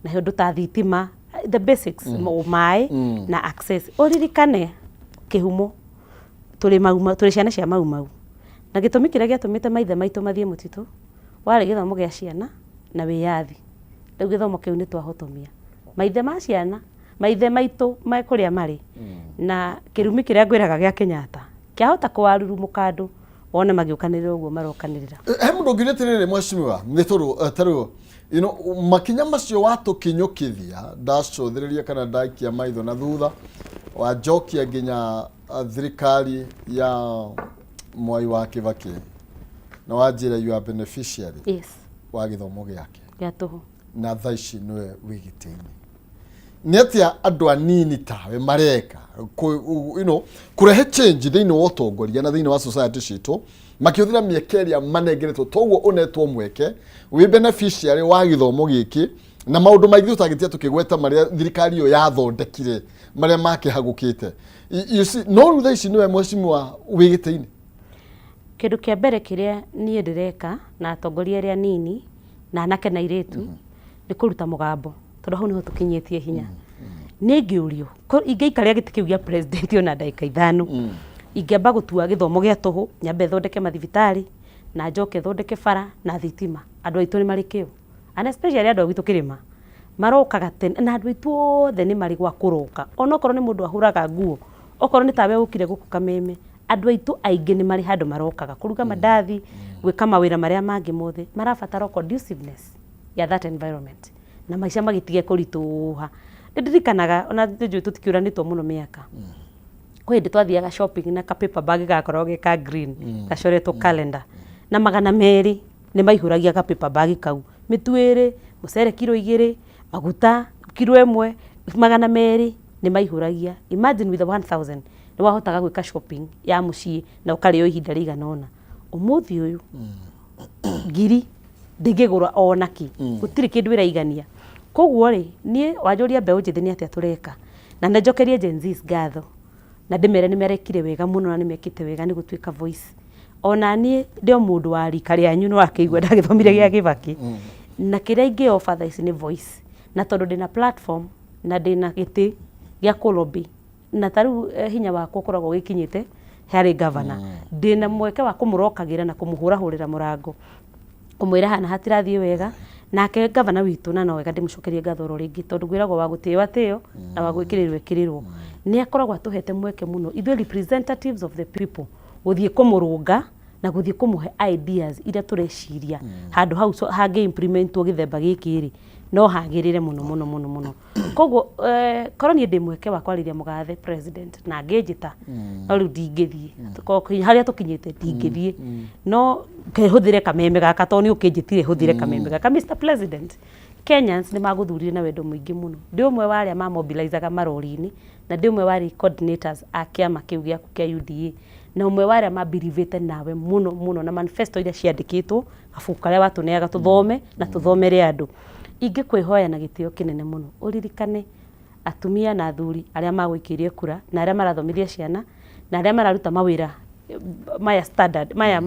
na ũndũ ta thitima, the basics, maĩ na access. Ũririkane kĩhumo tũrĩ ciana cia mau na gĩtũmi kĩrĩa gĩatũmĩte maithe maitũ mathiĩ mũtitũ warĩ gĩthomo gĩa ciana na wĩyathi. Rĩu gĩthomo kĩu nĩ twahotomia maithe ma ciana, maithe maitũ kũrĩa marĩ, na kĩrumi kĩrĩa ngwĩraga gĩa Kenyatta kĩahota kũwarurumũka andũ wone magĩũkanĩrĩra ũguo marokanĩrĩra. He mũndũ ngirĩtĩrĩrĩ mwecimiwa nĩ tũrũ makinya macio watũkinyũkithia ndacũthĩrĩria kana ndaikia maitho na thutha wanjokia nginya thirikari ya Mwai wa Kibaki na wanjĩra you are beneficiary wa gĩthomo gĩake na thaa ici nĩwe wĩgitĩinĩ. Nĩ atĩa andũ anini tawe mareka kũrehe change thĩinĩ wa ũtongoria na thĩinĩ wa society citũ makĩhũthĩra mĩeke ĩrĩa manengeretwo, toguo ũnetwo mweke wĩ beneficiary wa gĩthomo gĩkĩ na maũndũ maingĩ tũtagĩtia tũkĩgweta marĩa thirikari ĩyo yathondekire marĩa makĩhagũkĩte. No rĩu thaa ici nĩwe mwecimiwa wĩgitĩinĩ. Kĩndũ kĩa mbere kĩrĩa niĩ ndĩreka na atongoria arĩa nini na anake na airĩtu nĩ kũruta mũgambo, tondũ hau nĩho tũkinyĩtie hinya. Nĩ ngĩũrio ingĩikaria gĩtĩ kĩu gĩa president ona ndagĩka 5 ingĩamba gũtua gĩthomo gĩa tũhũ, nyambe thondeke mathibitarĩ na njoke thondeke bara na thitima. Andũ aitũ nĩ marĩ kĩo, and especially andũ agitũ kĩrĩma marokaga tene, na andũ aitũ othe nĩ marĩ gwa kũroka. Ona okorwo nĩ mũndũ ahũraga nguo, okorwo nĩ tawe ũkire gũkũ Kameme, andũ aitũ aingĩ nĩ marĩ handũ marokaga kũruga mandathi, gwĩka mawĩra marĩa mangĩ mothe marabatara conduciveness ya that environment na maica magĩtige kũritũha. Ndirikanaga ona njũĩ tũtikiũranĩtwo mũno mĩaka, kwĩ hĩndĩ twathiaga shopping na ka paper bag gakoragwo ge ka green gacoretwo calendar na 200 nĩ maihũragia ka paper bag kau, mĩtu 2, mũcere kilo 2, maguta kilo 1, 200 nĩ maihũragia. Imagine with 1000 nĩ wahotaga gwĩka shopping ya mũciĩ na ũkarĩo ihinda rĩigana ũna. Ũmũthĩ ũyũ ngiri ndĩngĩgũra ona kĩ, gũtirĩ kĩndũ ĩraigania. Koguo rĩ niĩ wanjũria mbeũ njĩthĩ nĩ atĩa tũreka, na njokerie Gen Z ngatho na ndĩmere nĩ merekire wega mũno na nĩ mekĩte wega nĩ gũtuĩka voice. Ona niĩ ndĩ mũndũ wa rika rĩanyu nĩ wakĩigua ndagĩthomire gĩa Kibaki na kĩrĩa ingĩ offer thaa ici nĩ voice, na tondũ ndĩna platform na ndĩna gĩtĩ gĩa kũlobby na tarĩu hinya wakwa ũkoragwo gĩkinyĩte harĩ governor ndina mweke wa kumurokagira na kumuhurahurira murango kumwira hana hatirathiĩ wega nake governor witũ na no wega ndimucokerie ngathoro ringi tondu gwiragwo wa gutĩwa tĩo na wa gwĩkĩrĩrwo ĩkĩrĩrwo ni akoragwo atuhete mweke muno ithuĩ representatives of the people guthie kumurunga na guthie kumuhe ideas iria tureciria handu hau hange implementwo githemba gikiri no hagirire muno koguo koroni ndi mweke wa kwariria mugathe president na ngejita no riu ndingithie haria tukinyite ndingithie no kehuthire kameme gaka to ni ukinjitire huthire kameme gaka Mr President Kenyans ni maguthurire na wendo mwingi muno ndi umwe wa aria ma mobilizaga marori-ini na ndi umwe wa coordinators a kiama kiu giaku kia UDA na umwe wa aria mabirivete nawe muno na manifesto iria ciandikitwo gabuku karia watuneaga tuthome na tuthomere andu ingikwihoya na gitio kinene muno uririkane atumia na athuri aria magwikirie kura na aria marathomithia ciana na aria mararuta mawira maya standard maya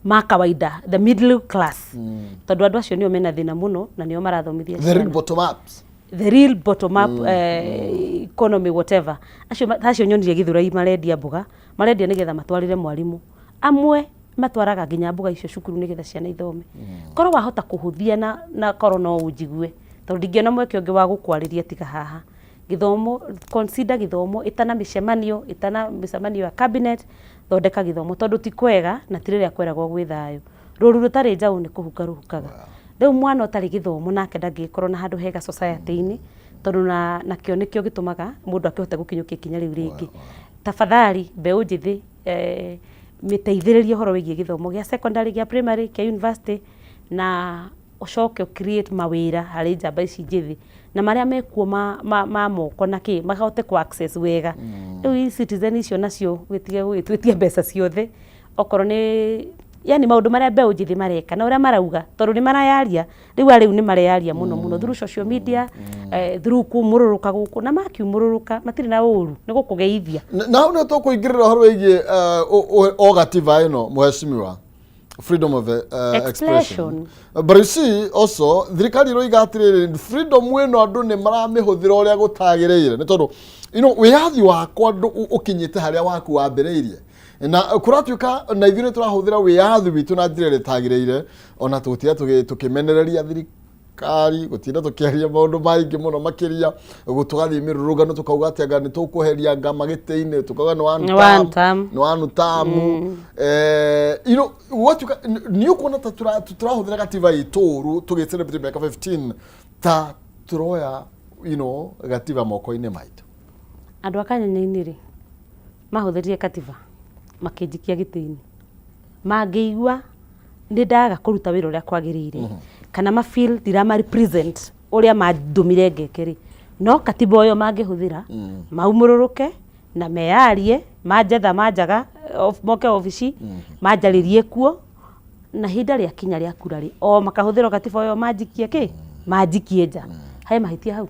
ma kawaida the middle class tondu andu acio nio mena thina muno na nio marathomithia ciana the real bottom up economy whatever acio nyonire githurai marendia mbuga marendia nigetha matwarire mwarimu amwe matwaraga nginya mbuga icio cukuru nigetha ciana ithome korwo wahota kuhuthia na korwo no unjigue tondu ndingiona mweke ungi wa gukwariria tiga haha githomo consider githomo itana micemanio ya cabinet thondeka githomo tondu ti kwega na tiriria kweragwo gwi thayo ruru rutari njau ni kuhuka ruhukaga riu mwana utari githomo nake ndangikorwo na handu hega society-ini tondu na kio nikio gitumaga mundu akihota gukinyukia kinya riu ringi tafadhali mbeu njithi miteithiririe horo wigie githomo gia secondary gia primary kia university na ucoke create mawira hari njamba ici njithi na maria mekuo ma moko na ki mahote ku access wega riu citizen icio nacio gwitie mbeca ciothe okorwo ni yani maundu maria mbeu njithi mareka na uria marauga tondu ni marayaria riu ni mareyaria muno through social media through kumururuka guku na makiumururuka matiri na uru ni gukugeithia na no to kuingirira horo wigie o gativa ino muheshimiwa freedom of expression but you see also thirikari ro igatirire freedom weno andu ni maramihuthira uria gutagireire ni tondu wiyathi wakwa andu ukinyite haria waku wambiriirie na kuratuika na ithuĩ turahuthira wiyathi witu na njira ritagireire ona tutia tukimenereria thirikari gutinda tukiaria maundu maingi muno makiria gutugathi mirurugano tukauga atianga ni tukuheria ngama gite-ini tukauga ni one term gwatuika ni ukona turahuthira gativa ituru tugicelebrate miaka 15 ta turoya gativa moko-ini maitu andu akanyanya-ini ri mahuthirie gativa makinjikia giti-ini mangiigua ndi ndaga kuruta wira uria kwagirire kana ma feel dirama represent uria mandumire ngekeri no katiba oyo mangihuthira maumururuke na meyarie manjetha manjaga moke ofici manjaririe kuo na hinda ria kinya ria kurari o makahuthira katiba oyo manjikie manjikie nja hai mahitia hau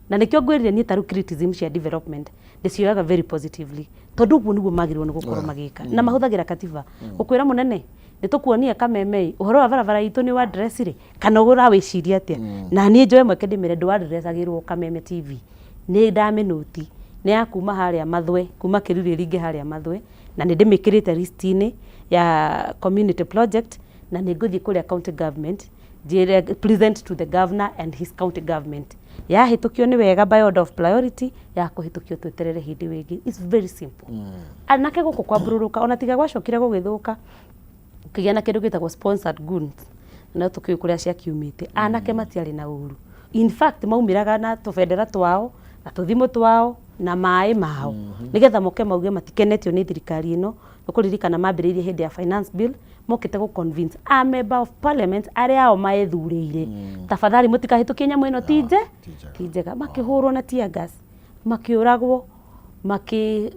na nikio ngwirire ni taru criticism cia development ndicioyaga very positively tondu guo niguo magirwo ni gukorwo magika na mahuthagira katiba ukwira munene nitukuonia kameme uhoro wa barabara itu ni wa address ri kana ugura wiciria atia na nie njoe mweke ndimire ndu addressagirwo kameme TV ni ndamenuti ni akuma haria mathwe kuma kiruri ringe haria mathwe na ni ndimikirite list-ini ya community project na ni nguthie kuria county government present to the governor and his county government ya hitukio ni wega by order of priority ya kuhitukio tweterere hindi wingi it's very simple anake guko kwa bururuka ona tiga gwacokire gugithuka ukigena kindu gitagwo sponsored goods na tukio kuria cia kiumite anake matiari na uru in fact maumiraga na tubendera twao na tuthimo twao na mai mao nigetha moke mauge matikenetio ni thirikari ino ukuririkana mambiririe hindi ya finance bill mokite go convince a member of parliament aria ao maethurire tafadhali mutikahitukie nyamu ino tijega makihurwo na tear gas makiuragwo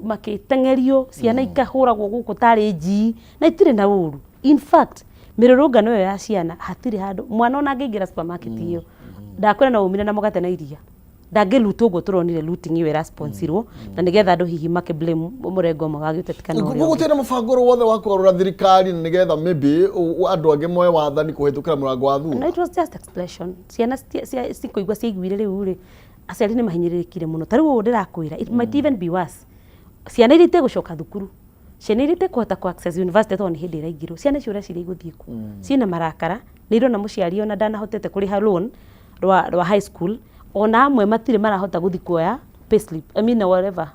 makitengerio ciana ikahuragwo guku tari njii na itire na uru in fact mirurungano yo ya ciana hatiri handu mwana ona ngeingira supermarket iyo ndakwira na umire na mugate na iria ndangilutwo uguo turonire looting iyo iresponsirwo na nigetha andu hihi make blame murengo mwe wa gitetikana uria gutira mufanguro wothe wa kurora thirikari nigetha maybe andu ange moe wathani kuhitukira murango wa thutha. It was just expression ciana cikuigwa ciiguire riu ri aciari ni mahinyirikire muno tariu ndirakwira it might even be worse ciana iria itegucoka thukuru, ciana iria itekũhota ku access university tondũ nĩ hĩndĩ iraingĩrwo, ciana icio ũreciria igũthiĩ ku, ciĩna marakara, nĩ irona mũciari ona ndanahotete kũrĩha loan rwa high school, ona amwe matirĩ marahota gũthiĩ kuoya payslip, I mean whatever,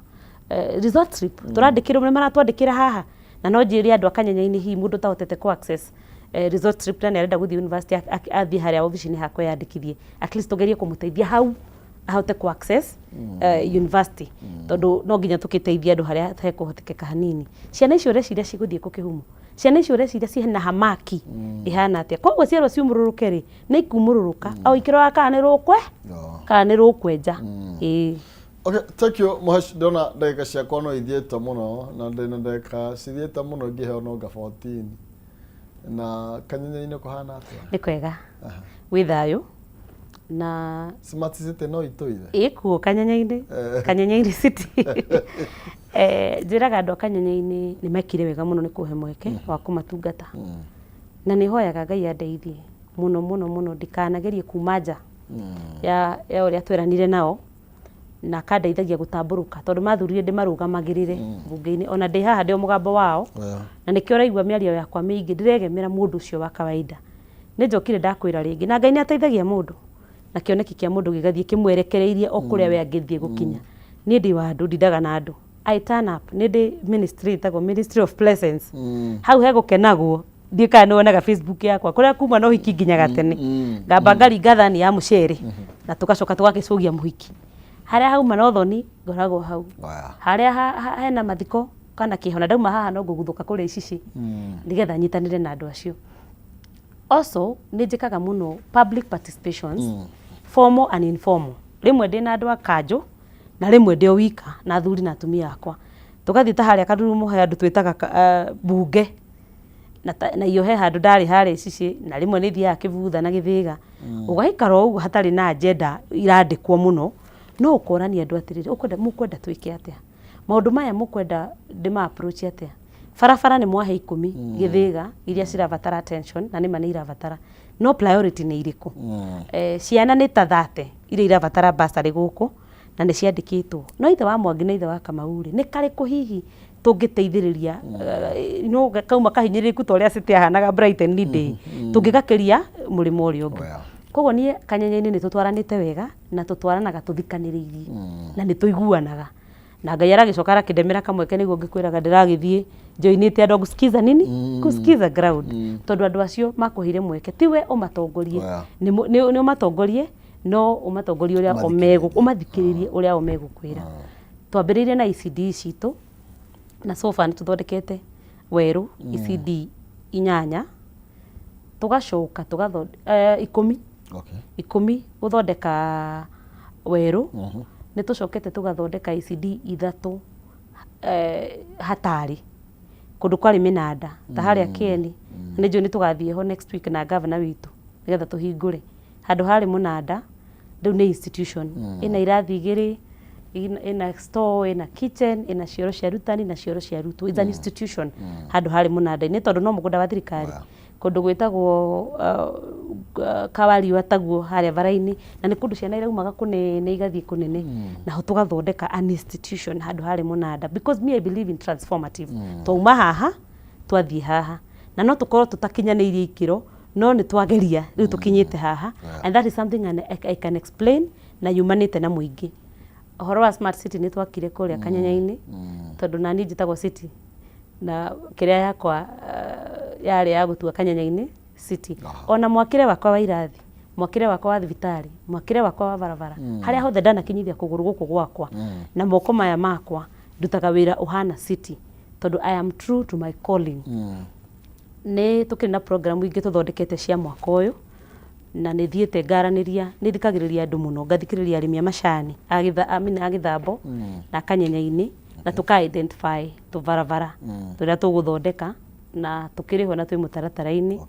result slip, tũrandĩkĩrwo nĩ maratwandĩkĩra haha, na no njĩre andũ akanyanya-inĩ hihi mũndũ tahotete ku access result slip na nĩarenda gũthiĩ university athiĩ harĩa obici-inĩ hakwa yandĩkithie, at least tũgerie kũmũteithia hau ahote ku access university, tondũ no nginya tũkĩteithia andũ harĩa hekũhotekeka hanini. Ciana icio ũreciria cigũthiĩ kũ kĩhumo, ciana icio ũreciria ciĩna hamaki ihana atĩa, koguo ciarwo ciumũrũrũke rĩ nĩ ikumũrũrũka au ikĩroga kana nĩ rũkwe kana nĩ rũkwenja. Okay, thank you Mohash, ndona ndagĩka ciakwa no ithiĩte mũno na ndĩna ndagĩka cithiĩte mũno ngĩheo nonga 14 na Kanyanya-inĩ kũhana atĩa? Nĩ kwega, wĩ thayũ na Smart City no itũire ĩkuo Kanyanya-inĩ, Kanyanya-inĩ City. Njĩraga andũ a Kanyanya-inĩ nĩ mekire wega mũno nĩ kũhe mweke wa kũmatungata, na nĩ hoyaga Ngai andeithie mũno mũno mũno ndikanagerie kuma nja ya ũrĩa tweranire nao, na kandeithagia gũtambũrũka tondũ mathurire ndĩmarũgamagĩrĩre mbunge-inĩ, ona ndĩ haha ndĩ mũgambo wao, na nĩkĩo ũraigua mĩario yakwa mĩingĩ ndĩregemera mũndũ ũcio wa kawaida. Nĩ njokire ndakwĩra rĩngĩ na Ngai nĩ ateithagia mũndũ na kĩoneki kĩa mũndũ gĩgathiĩ kĩmwerekereirie o kũrĩa we angĩthiĩ gũkinya. Niĩ ndĩ wa andũ ndindaga na andũ, I turn up, nĩ ndĩ ministry ĩtagwo Ministry of Presence, hau hegũkenagwo ndiĩ kana nĩ wonaga Facebook yakwa kũrĩa kuma no hiki nginya gatene, ngamba ngaringa thani ya mũcere na tũgacoka tũgagĩcũgia mũhiki, harĩa hauma na ũthoni ngoragwo hau, harĩa hena mathiko kana kĩhona ndauma haha no ngũguthũka kũrĩa icici nĩgetha nyitanĩre na andũ acio. Also nĩ njĩkaga mũno public participations, formal and informal, rĩmwe ndĩ na andũ a kanjũ na rĩmwe ndĩ o wika na athuri na atumia akwa, tũgathiĩ ta harĩa Karurumo he andũ twĩtaga bunge na iyo he handũ ndarĩ harĩa icici, na rĩmwe nĩ thiaga Kĩbutha na Gĩthĩga, ũgaikara ũguo hatarĩ na agenda irandĩkwo mũno, no ũkorania andũ atĩrĩrĩ mũkwenda twĩke atĩa, maũndũ maya mũkwenda ndĩma approach atĩa, barabara nĩ mwahe 10 Gĩthĩga iria cirabatara attention na nĩma nĩ irabatara, no priority nĩ irĩkũ, ciana nĩ ta 30 iria irabatara bursary gũkũ na nĩ ciandĩkĩtwo, no ithe wa Mwangi na ithe wa Kamau rĩ nĩ karĩkũ hihi tũngĩteithĩrĩria no kauma kahinyĩrĩku ta ũrĩa City ahanaga Brighton Day tũngĩgakĩria mũrĩmo ũrĩa ũngĩ. Koguo niĩ Kanyanya-inĩ nĩ tũtwaranĩte wega na tũtwaranaga tũthikanĩrĩirie na nĩ tũiguanaga, na Ngai aragĩcoka arakĩndemera kamweke nĩguo ngĩkwĩraga ndĩragĩthiĩ joinĩte andũ gũsikiza nini gũsikiza ground, tondũ andũ acio makũheire mweke tiwe ũmatongorie, nĩ ũmatongorie no ũmatongorie ũrĩa ũmathikĩrĩrie ũrĩa megũkwĩra. Twambĩrĩirie na ECD citũ na so far nĩ tũthondekete werũ ECD 8, tũgacoka 10 gũthondeka werũ, nĩ tũcokete tũgathondeka ECD 3 hatarĩ kũndũ kwarĩ mĩnanda ta harĩa Kieni, nĩ njũĩ nĩ tũgathiĩ ho next week na governor witũ nĩgetha tũhingũre handũ harĩ mũnanda, rĩu nĩ institution ĩna irathi 2, ĩna store, ĩna kitchen, ĩna cioro cia arutani na cioro cia arutwo, it's an institution handũ harĩ mũnanda-inĩ tondũ no mũgũnda wa thirikari kũndũ gwĩtagwo Kawariwa taguo harĩa bara-inĩ, na nĩ kũndũ ciana iraumaga kũnene igathiĩ kũnene, naho tũgathondeka an institution handũ harĩ mũnanda, because me I believe in transformative, twauma haha twathiĩ haha na no tũkorwo tũtakinyanĩirie ikĩro no nĩ twageria rĩu tũkinyĩte haha, and that is something I can explain na yumanĩte na mũingĩ. Ũhoro wa Smart City nĩ twakire kũrĩa Kanyanya-inĩ tondũ nani njĩtagwo City na kĩrĩa yakwa yarĩ ya gũtua Kanyanya-inĩ City, ona mwakĩre wakwa wa irathi, mwakĩre wakwa wa thibitarĩ, mwakĩre wakwa wa barabara, harĩa hothe ndanakinyithia kũgũrũ gũkũ gwakwa na moko maya makwa ndutaga wĩra ũhana City tondũ I am true to my calling. Nĩ tũkĩrĩ na program ingĩ tũthondekete cia mwaka ũyũ na nĩ thiĩte ngaranĩria, nĩ thikagĩrĩria andũ mũno, ngathikĩrĩria arĩmi a macani a Gĩthambo na Kanyanya-inĩ, na tũka-identify tũbarabara tũrĩa tũgũthondeka na tũkĩrĩho na twĩ mũtaratara-inĩ,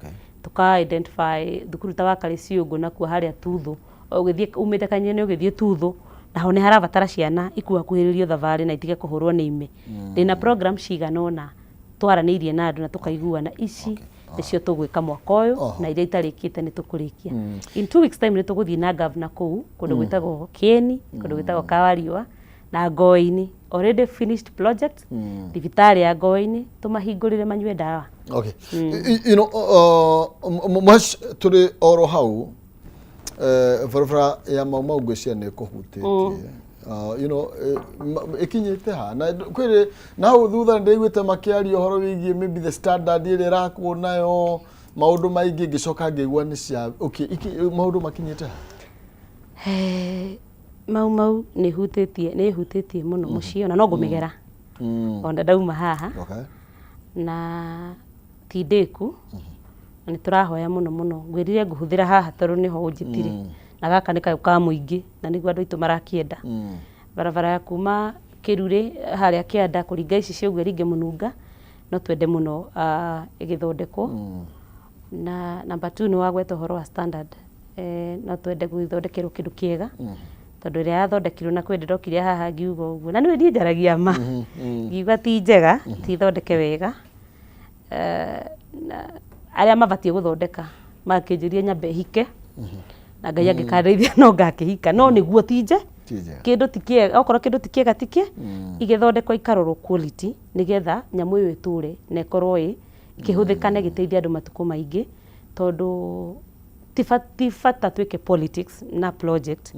tũka-identify thukuru ta wa Karĩciũngũ nakuo harĩa Tuthu, ũgĩthiĩ umĩte Kanyanya ũgĩthiĩ Tuthu naho nĩ harabatara ciana ikuhakuhĩrĩrio thabarĩ na itige kũhũrwo nĩ ime. Ndĩna program cigana ũna twaranĩirie na andũ na tũkaiguana, ici nĩcio tũgwĩka mwaka ũyũ na iria itarĩkĩte nĩ tũkũrĩkia. In 2 weeks time nĩ tũgũthiĩ na governor kũu kũndũ gwĩtagwo Kieni, kũndũ gwĩtagwo Kawariwa, na Ngoĩ-inĩ already finished project thibitarĩ ya Ngoĩ-inĩ tumahingũrĩre manyue ndawa. Okay. You know, much turi oro hau barabara ya Mau ngwĩcia nĩ ĩkũhutĩtie. You know, ikinyĩte ha na kwĩrĩ na hau thutha ndĩiguĩte makĩaria ũhoro wĩgiĩ maybe the standard ĩrĩa ĩrakuo nayo maũndũ maingĩ ngĩcoka ngĩigua nĩ cia okay maũndũ makinyĩte ha. Mau nĩ hutĩtie mũno mũciĩ ona no ngũmĩgera ona ndauma haha. Okay. Na ti ndĩku na nĩ tũrahoya mũno ngwĩrire ngũhũthĩra haha tondũ nĩho ũnjĩtire na gaka nĩ kayũ ka mũingĩ na nĩguo andũ aitũ marakĩenda. Barabara ya kuma Kĩrurĩ harĩa Kĩanda kũringa ici ciũguo ringe Mũnunga no twende mũno ĩgĩthondekwo. Na number 2 nĩ wagweta ũhoro wa standard no twende gũthondekerwo kĩndũ kĩega tondũ ĩrĩa yathondekirwo na kwenda ndokire haha ngiuga ũguo na niĩ ndienjaragia ma ngiuga ti njega ti thondeke wega. Arĩa mabatie gũthondeka makĩnjĩria nyambe hike na Ngai angĩkandeithia no ngakĩhika no nĩguo ti nje kĩndũ ti kĩega okorwo kĩndũ ti kĩega tikĩ igĩthondekwo ikarorwo quality nĩgetha nyamũ ĩyo ĩtũre na ĩkorwo ikĩhũthĩka na ĩgĩteithia andũ matukũ maingĩ tondũ ti bata twĩke politics na project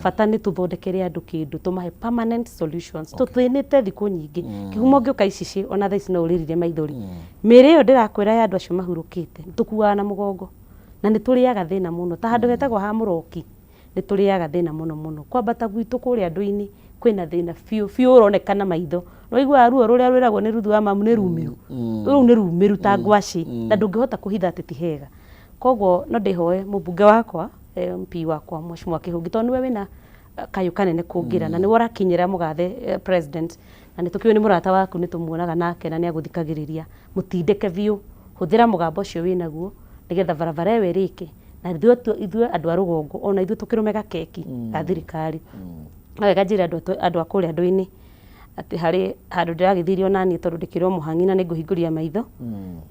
bata nĩ tũthondekere andũ kĩndũ tũmahe permanent solutions tũtwĩnĩte thikũ nyingĩ kĩhumo ngĩũka ici ona thaa ici no ũrĩrire maithori mĩrĩ ĩyo ndĩrakwĩra ya andũ acio mahurũkĩte tũkuaga na mũgongo na nĩ tũrĩaga thĩna mũno ta handũ hetagwo ha Mũroki nĩ tũrĩaga thĩna mũno kwambata gwitũ kũrĩa andũ-inĩ kwĩna thĩna biũ ũronekana maitho no igua ruo rũrĩa rwĩragwo nĩ ruthu wa mamu nĩ rumĩru rũu nĩ rumĩru ta ngwaci na ndũngĩhota kũhitha atĩ ti hega. Koguo no ndĩhoe mũmbunge wakwa MP wakwa Mheshimiwa Kĩhũngi tondũ niwe wĩna kayũ kanene kũngĩra na nĩwe ũrakinyĩra mũgathe president na nĩ tũkĩũĩ nĩ mũrata waku nĩ tũmuonaga nake na nĩ agũthikagĩrĩria mũtindĩke biũ hũthĩra mũgambo ũcio wĩnaguo nĩgetha barabara ĩyo ĩrĩke na ithuĩ andũ a rũgongo ona ithuĩ tũkĩrũmega keki ka thirikari. Wega njĩra andũ a kũrĩa andũ-inĩ atĩ harĩ handũ ndĩragĩthirio naniĩ tondũ ndĩkĩrwo Mũhang'i na nĩngũhingũria maitho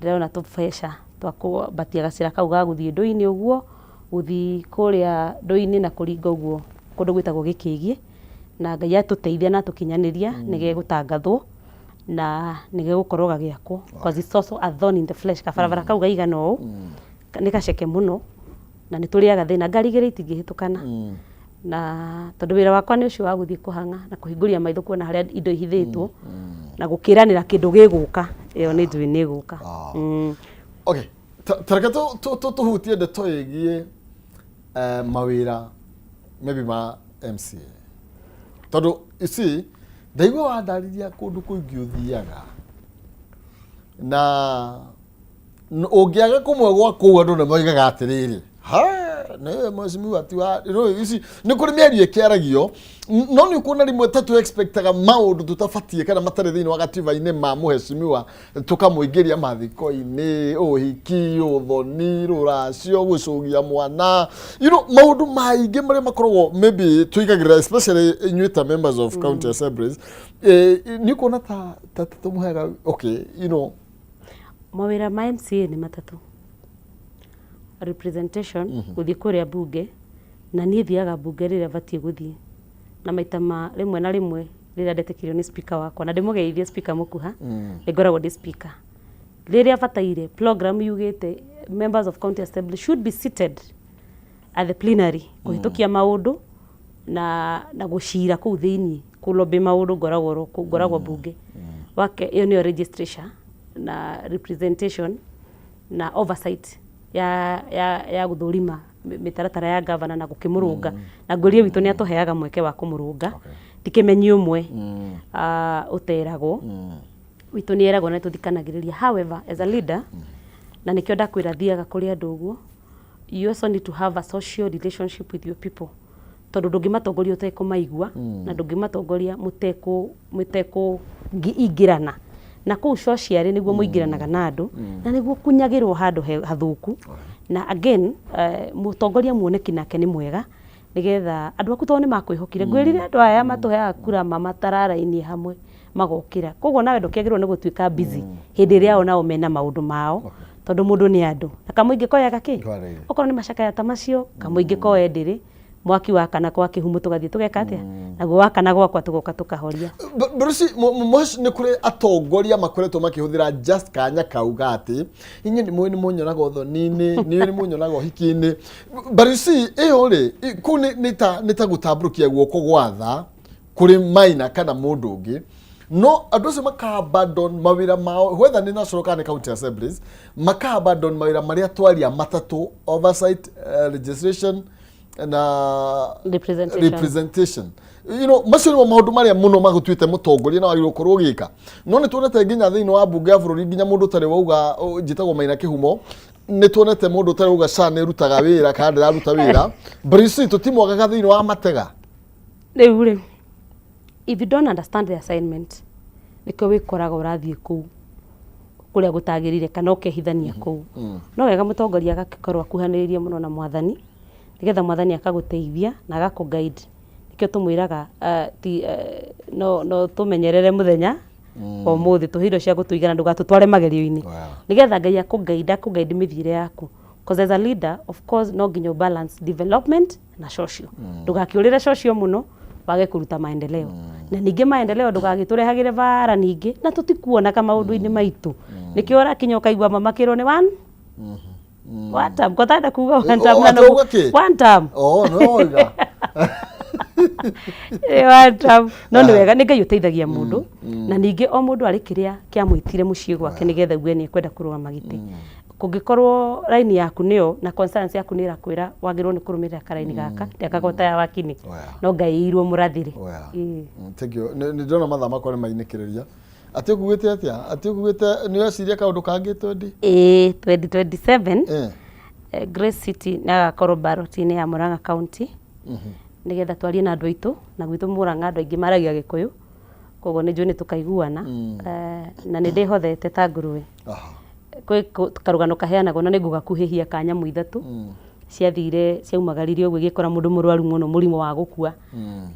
ndĩrona tũbeca twakũbatia gacĩra kau ga gũthiĩ ndũ-inĩ ũguo gũthiĩ kũrĩa ndũ-inĩ na kũringa ũguo kũndũ gwĩtagwo Gĩkĩgie na Ngai atũteithia na atũkinyanĩria nĩgegũtangathwo na nĩgegũkorwo gagĩakwo because it's also a thorn in the flesh kabarabara kau gaigana ũũ nĩ gaceke mũno na nĩ tũrĩaga thĩna ngari igĩrĩ itingĩhĩtũkana na tondũ wĩra wakwa nĩ ũcio wa gũthiĩ kũhang'a na kũhingũria maitho kuona harĩa indo ihithĩtwo na gũkĩranĩra kĩndũ gĩgũka ĩyo nĩ njũĩ nĩ ĩgũka. Okay, tareke tũhutie ndeto ĩgiĩ mawĩra maybe ma MCA tondũ ici ndaigua wandarĩria kũndũ kũingĩ ũthiaga na ũngĩaga kũmwe gwa kũu andũ nĩ moigaga atĩrĩrĩ nĩ mheshimiwa ti wa ici nĩ kũrĩ mĩario ĩkĩaragio no nĩ kuona rĩmwe ta tũ-expectaga maũndũ tũtabatiĩ kana matarĩ thĩinĩ wa gatiba-inĩ ma mheshimiwa tũkamũingĩria mathiko-inĩ ũhiki ũthoni rũracio gũcũgia mwana maũndũ maingĩ marĩa makoragwo maybe tũigagĩrĩra especially inyuĩ ta members of county assemblies nĩ kuona ta tũmũheaga okay mawĩra ma MCA nĩ matatũ representation gũthiĩ kũrĩa bunge na niĩ thiaga bunge rĩrĩa batiĩ gũthiĩ na maita rĩmwe na rĩmwe rĩrĩa ndetekirio nĩ speaker wakwa na ndĩmũgeithie speaker mũkuha ngoragwo ndĩ speaker rĩrĩa bataire program yugĩte members of county assembly should be seated at the plenary kũhĩtũkia maũndũ na gũcira kũu thĩinĩ kũlobby maũndũ ngoragwo bunge wake ĩyo nĩyo registration na representation na oversight ya gũthũrima mĩtaratara ya governor na gũkĩmũrũnga na ngũrie witũ nĩ atũheaga mweke wa kũmũrũnga tikĩmenyi ũmwe ũteragwo witũ nĩ eragwo na tũthikanagĩrĩria however as a leader na nĩkĩo ndakwĩra thiaga kũrĩ andũ ũguo you also need to have a social relationship with your people tondũ ndũngĩmatongoria ũtekũmaigua na ndũngĩmatongoria mũtekũingĩrana na kũu socially nĩguo mũingĩranaga na andũ na nĩguo kunyagĩrwo handũ hathũku na again mũtongoria muoneki nake nĩ mwega nĩgetha andũ aku tondũ nĩ makwĩhokire ngwĩrire andũ aya matũheaga kura matarara-inĩ hamwe magokĩra koguo nawe ndũkĩagĩrĩrwo nĩ gũtuĩka busy hĩndĩ ĩrĩa o nao mena maũndũ mao tondũ mũndũ nĩ andũ na kamũingĩ koyaga kĩ okorwo nĩ macakaya ta macio kamũingĩ koe ndĩrĩ mwaki wakana kwa Kihumo tugathie tugeka atia naguo wakana gwakwa tugoka tukahoria. Bruce mosh ni kuri atongoria makoretwo makihuthira just kanya kauga ati inye ni munyonaga uthoni-ini ni munyonaga hiki-ini. Bruce iyo ri ku ni ta gutabrukia guoko gwatha kuri maina kana mundu ungi no andu acio maka-abandon mawira mao whether ni national kana county assemblies maka-abandon mawira maria twaria matatu oversight legislation na representation. You know macio ni maundu maria muno magutwite mutongoria na wagirwo korwo gika no ni tuonete nginya thiini wa bunge ya bururi nginya mundu tari wauga njitagwo Maina Kihumo ni tuonete mundu tari wauga SHA ni rutaga wira kana ndiraruta wira Brice tutimwagaga thiini wa matega riu if you don't understand the assignment nikyo wikoraga urathie kuu kuria gutagirire kana ukehithania kuu no wega mutongoria agakikorwo akuhaniririe muno na mwathani nigetha mwathani akaguteithia na agakuguide nikyo tumwiraga no tumenyerere muthenya o muthi tuhiro cia gutuigana ndugatutware magerio-ini nigetha Ngai akuguide mithire yaku because as a leader of course no nginya balance development na social ndugakiurire social muno wage kuruta maendeleo na ninge maendeleo ndugagiturehagire vara ninge na tutikuona kama maundu-ini maitu nikyo rakinya ukaigwa mamakirwo ni one one time kotanda kuga one time one time no oiga one time no ni wega ni Ngai uteithagia mundu na ninge o mundu ari kiria kia mwitire mucii gwake nigetha gwe ni kwenda kurwa magiti kungikorwo raini yaku niyo na constance yaku nira kwira wagirwo ni kurumirira karaini gaka ndakagota ya wakini no Ngai irwo murathire. Thank you. Ni ndona matha makore mainikiriria ati ukugwite atia ati ukugwite ni weciria kaundu kangi 2027 Grace City na gakorwo baroti-ini ya Murang'a County nigetha twarie na andu aitu na gwitu Murang'a andu aingi maragia Gikuyu koguo ni njui ni tukaiguana na ni ndihothete ta nguruwe karugano kaheanagwo na nigugakuhihia ka nyamu ithatu ciathire ciaumagaririo gwe gikora mundu murwaru muno murimo wa gukua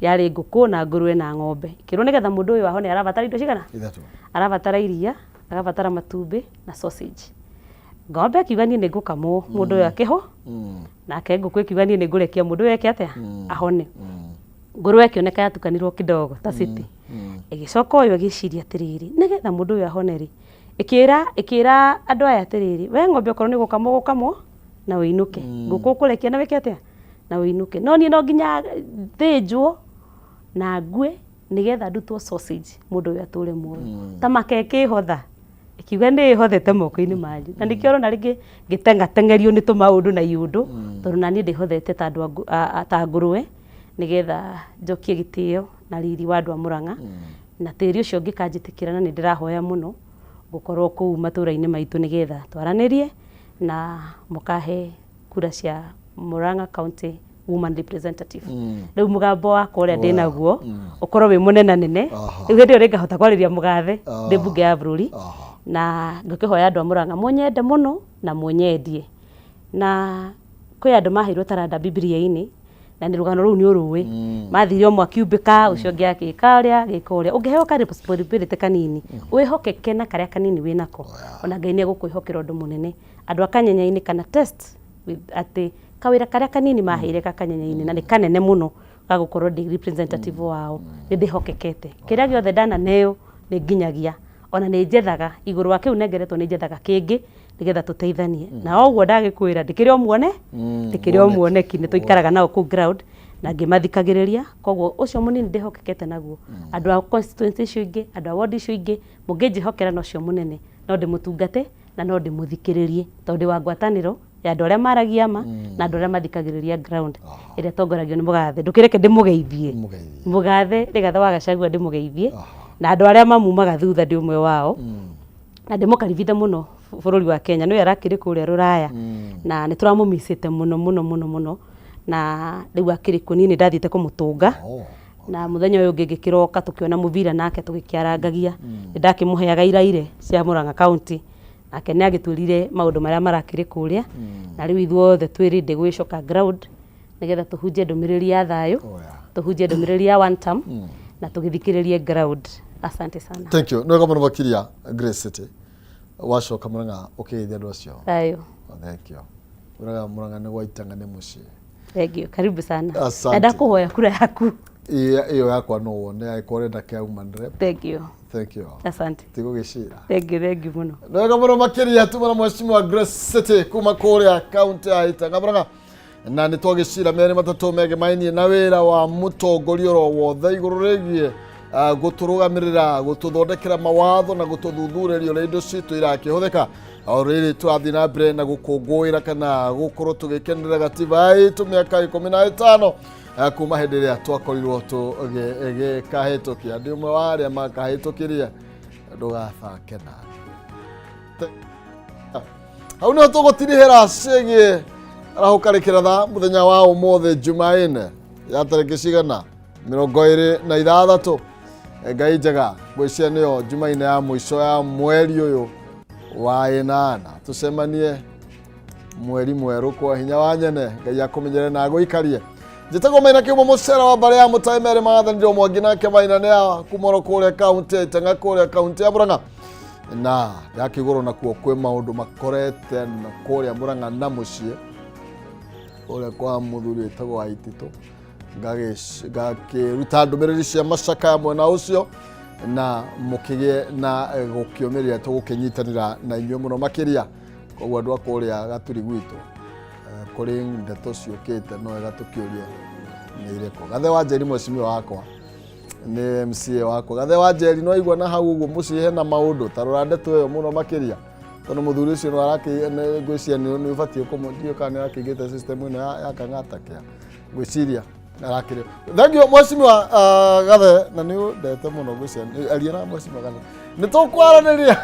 yari nguku na nguruwe na ng'ombe kirwo nigetha mundu uyu ahone arabatara indo cigana ithatu arabatara iria agabatara matumbi na sausage ng'ombe kiuga nie ni ngukamo mundu uyu akiho nake nguku kiuga nie ni ngurekia mundu uyu eke atia ahone nguruwe kioneka yatukanirwo kidogo ta city igicoka uyu agiciria atiriri nigetha mundu uyu ahone ri ikira andu aya atiriri we ng'ombe okorwo ni gukamwo na winuke nguku kurekia na weke atia na winuke no ni no nginya thinjwo na ngwe nigetha ndutwo sausage mundu uyu ature muoyo ta makeke hotha ikiuga ni hothete moko-ini manyu na nikio rona ringi ngitengerio ni tumaundu na iundu tondu nani ndihothete ta andu ta nguruwe nigetha njokie gitio na riri wa andu a Murang'a na tiri ucio ngikanjitikira na ni ndirahoya muno gukorwo kuu matura-ini maitu nigetha twaranirie na mukahe kura cia Murang'a County woman representative riu mugambo wakwa uria ndinaguo ukorwo wi munene nene riu hindi uri ngahota kwariria mugathe ndi bunge ya bururi na ngukihoya andu a Murang'a munyende muno na munyendie na kwi andu maheirwo taranda Biblia-ini na ni rugano ruu ni uruwi mathire o mwakiumbika ucio ngi agika uria gika uria ungiheo ka responsibility kanini wihokeke na karia kanini winako ona Ngai ni egukwihokera undu munene andu akanyenya-ini kana test ati kawira karia kanini maheire kakanyenya-ini na ni kanene muno gagukorwo ndi representative wao ni ndihokekete kiria giothe ndana neo ni nginyagia ona ni njethaga iguru wa kiu nengeretwo ni njethaga kingi nigetha tuteithanie na oguo ndagikwira ndikiri o muone ndikiri o muoneki ni tuikaraga nao ku ground na ngimathikagiriria koguo ucio munini ndihokekete naguo andu a constituency icio ingi andu a ward icio ingi mungijihokera no cio munene no ndimutungate na no ndimuthikiririe tondu wa ngwataniro ya andu aria maragia ma na andu aria mathikagiriria ground iria tongoragio ni mugathe ndukireke ndimugeithie mugathe rigathe wa Gachagua ndimugeithie na andu aria mamumaga thutha ndi umwe wao na ndimukaribithe muno bururi wa Kenya no yarakiri kuria ruraya na ni turamumisite muno na riu akiri kunini ndathite kumutunga na muthenya uyu ngi kiroka tukiona muvira nake tugikiarangagia ndakimuheaga iraire cia Murang'a County nake ni agitwirire maundu maria marakiri kuria na riu ithuothe twirinde gwicoka ground nigetha tuhunjie ndumiriri ya thayu tuhunjie ndumiriri ya one term na tugithikiririe ground. Asante sana. Thank you. No kama wakiria Grace City wacoka Murang'a ukiithia andu acio. Ayo. Thank you. Murang'a ni gwaitanga ni mucii Thank you. Karibu sana. Asante. Enda kuhoya kura yaku. Iyo yakwa no wone aikorenda kia human rep. Thank you. Thank you. Asante. Tigo gishira. Thank you muno. Nwega muno makiria tumana mheshimiwa Grace City kuma kuria county ya Itaga Murang'a na nitwagicira mere matatu mege maini na wira wa mutongoria ro wothe iguru regie guturugamirira gututhondekera mawatho na gututhuthuririo ria indo citu irakihuthika oriri twathi na mbere na gukungwira kana gukorwo tugikenera gatiba itu miaka 15 kuma hindi iria twakorirwo tugikahitukia ndi umwe wa aria makahitukirie ndugathake na hau niho tugutirihira cigie arahukarikira tha muthenya wa umuthi Jumaine ya tariki cigana 26 ngai njega ngwiciria niyo Jumaine ya mwisho ya mweri uyu wa inana tucemanie mweri mweru kwa hinya wa nyene ngai akumenyere na guikarie njitagwo Maina Kiuma mucera wa mbare ya Mutahi Mere Maathani ndio mwangi nake Maina ya kumoro kuria kaunti ya Itaga kuria kaunti ya Murang'a na yakigoro nakuo kwi maundu makorete na kuria Murang'a na mucie uria kwa muthuri etagwo Waititu ngakiruta ndumiriri cia macaka mwena ucio na mukigie na gukiumiria tugukinyitanira na inyuĩ muno makiria koguo andu akuria gaturi gwitu kuri ndeto ciukite no wega tukiurie ni ireko gathe wa Njeri mwecimiwa wakwa ni MCA wakwa gathe wa Njeri no igwa na hau uguo mucie hena maundu tarora ndeto iyo muno makiria tono muthuri ucio no araki ngwiciria ni ubatie kumuthio kana akigite system ino ya kang'ata kia ngwiciria arakire thagio mwecimiwa gathe na ni ndete muno ngwiciria aria na mwecimiwa gathe ni tukwaraniria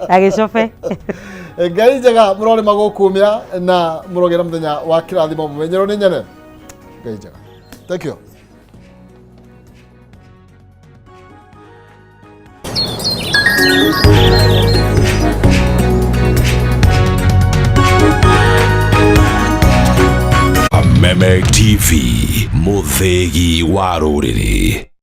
Agicobe. Ngai njega murore magukumia na murogera muthenya wa kirathimo mumenyero ni nyene. Ngai njega. Thank you. Meme TV, muthegi wa ruriri.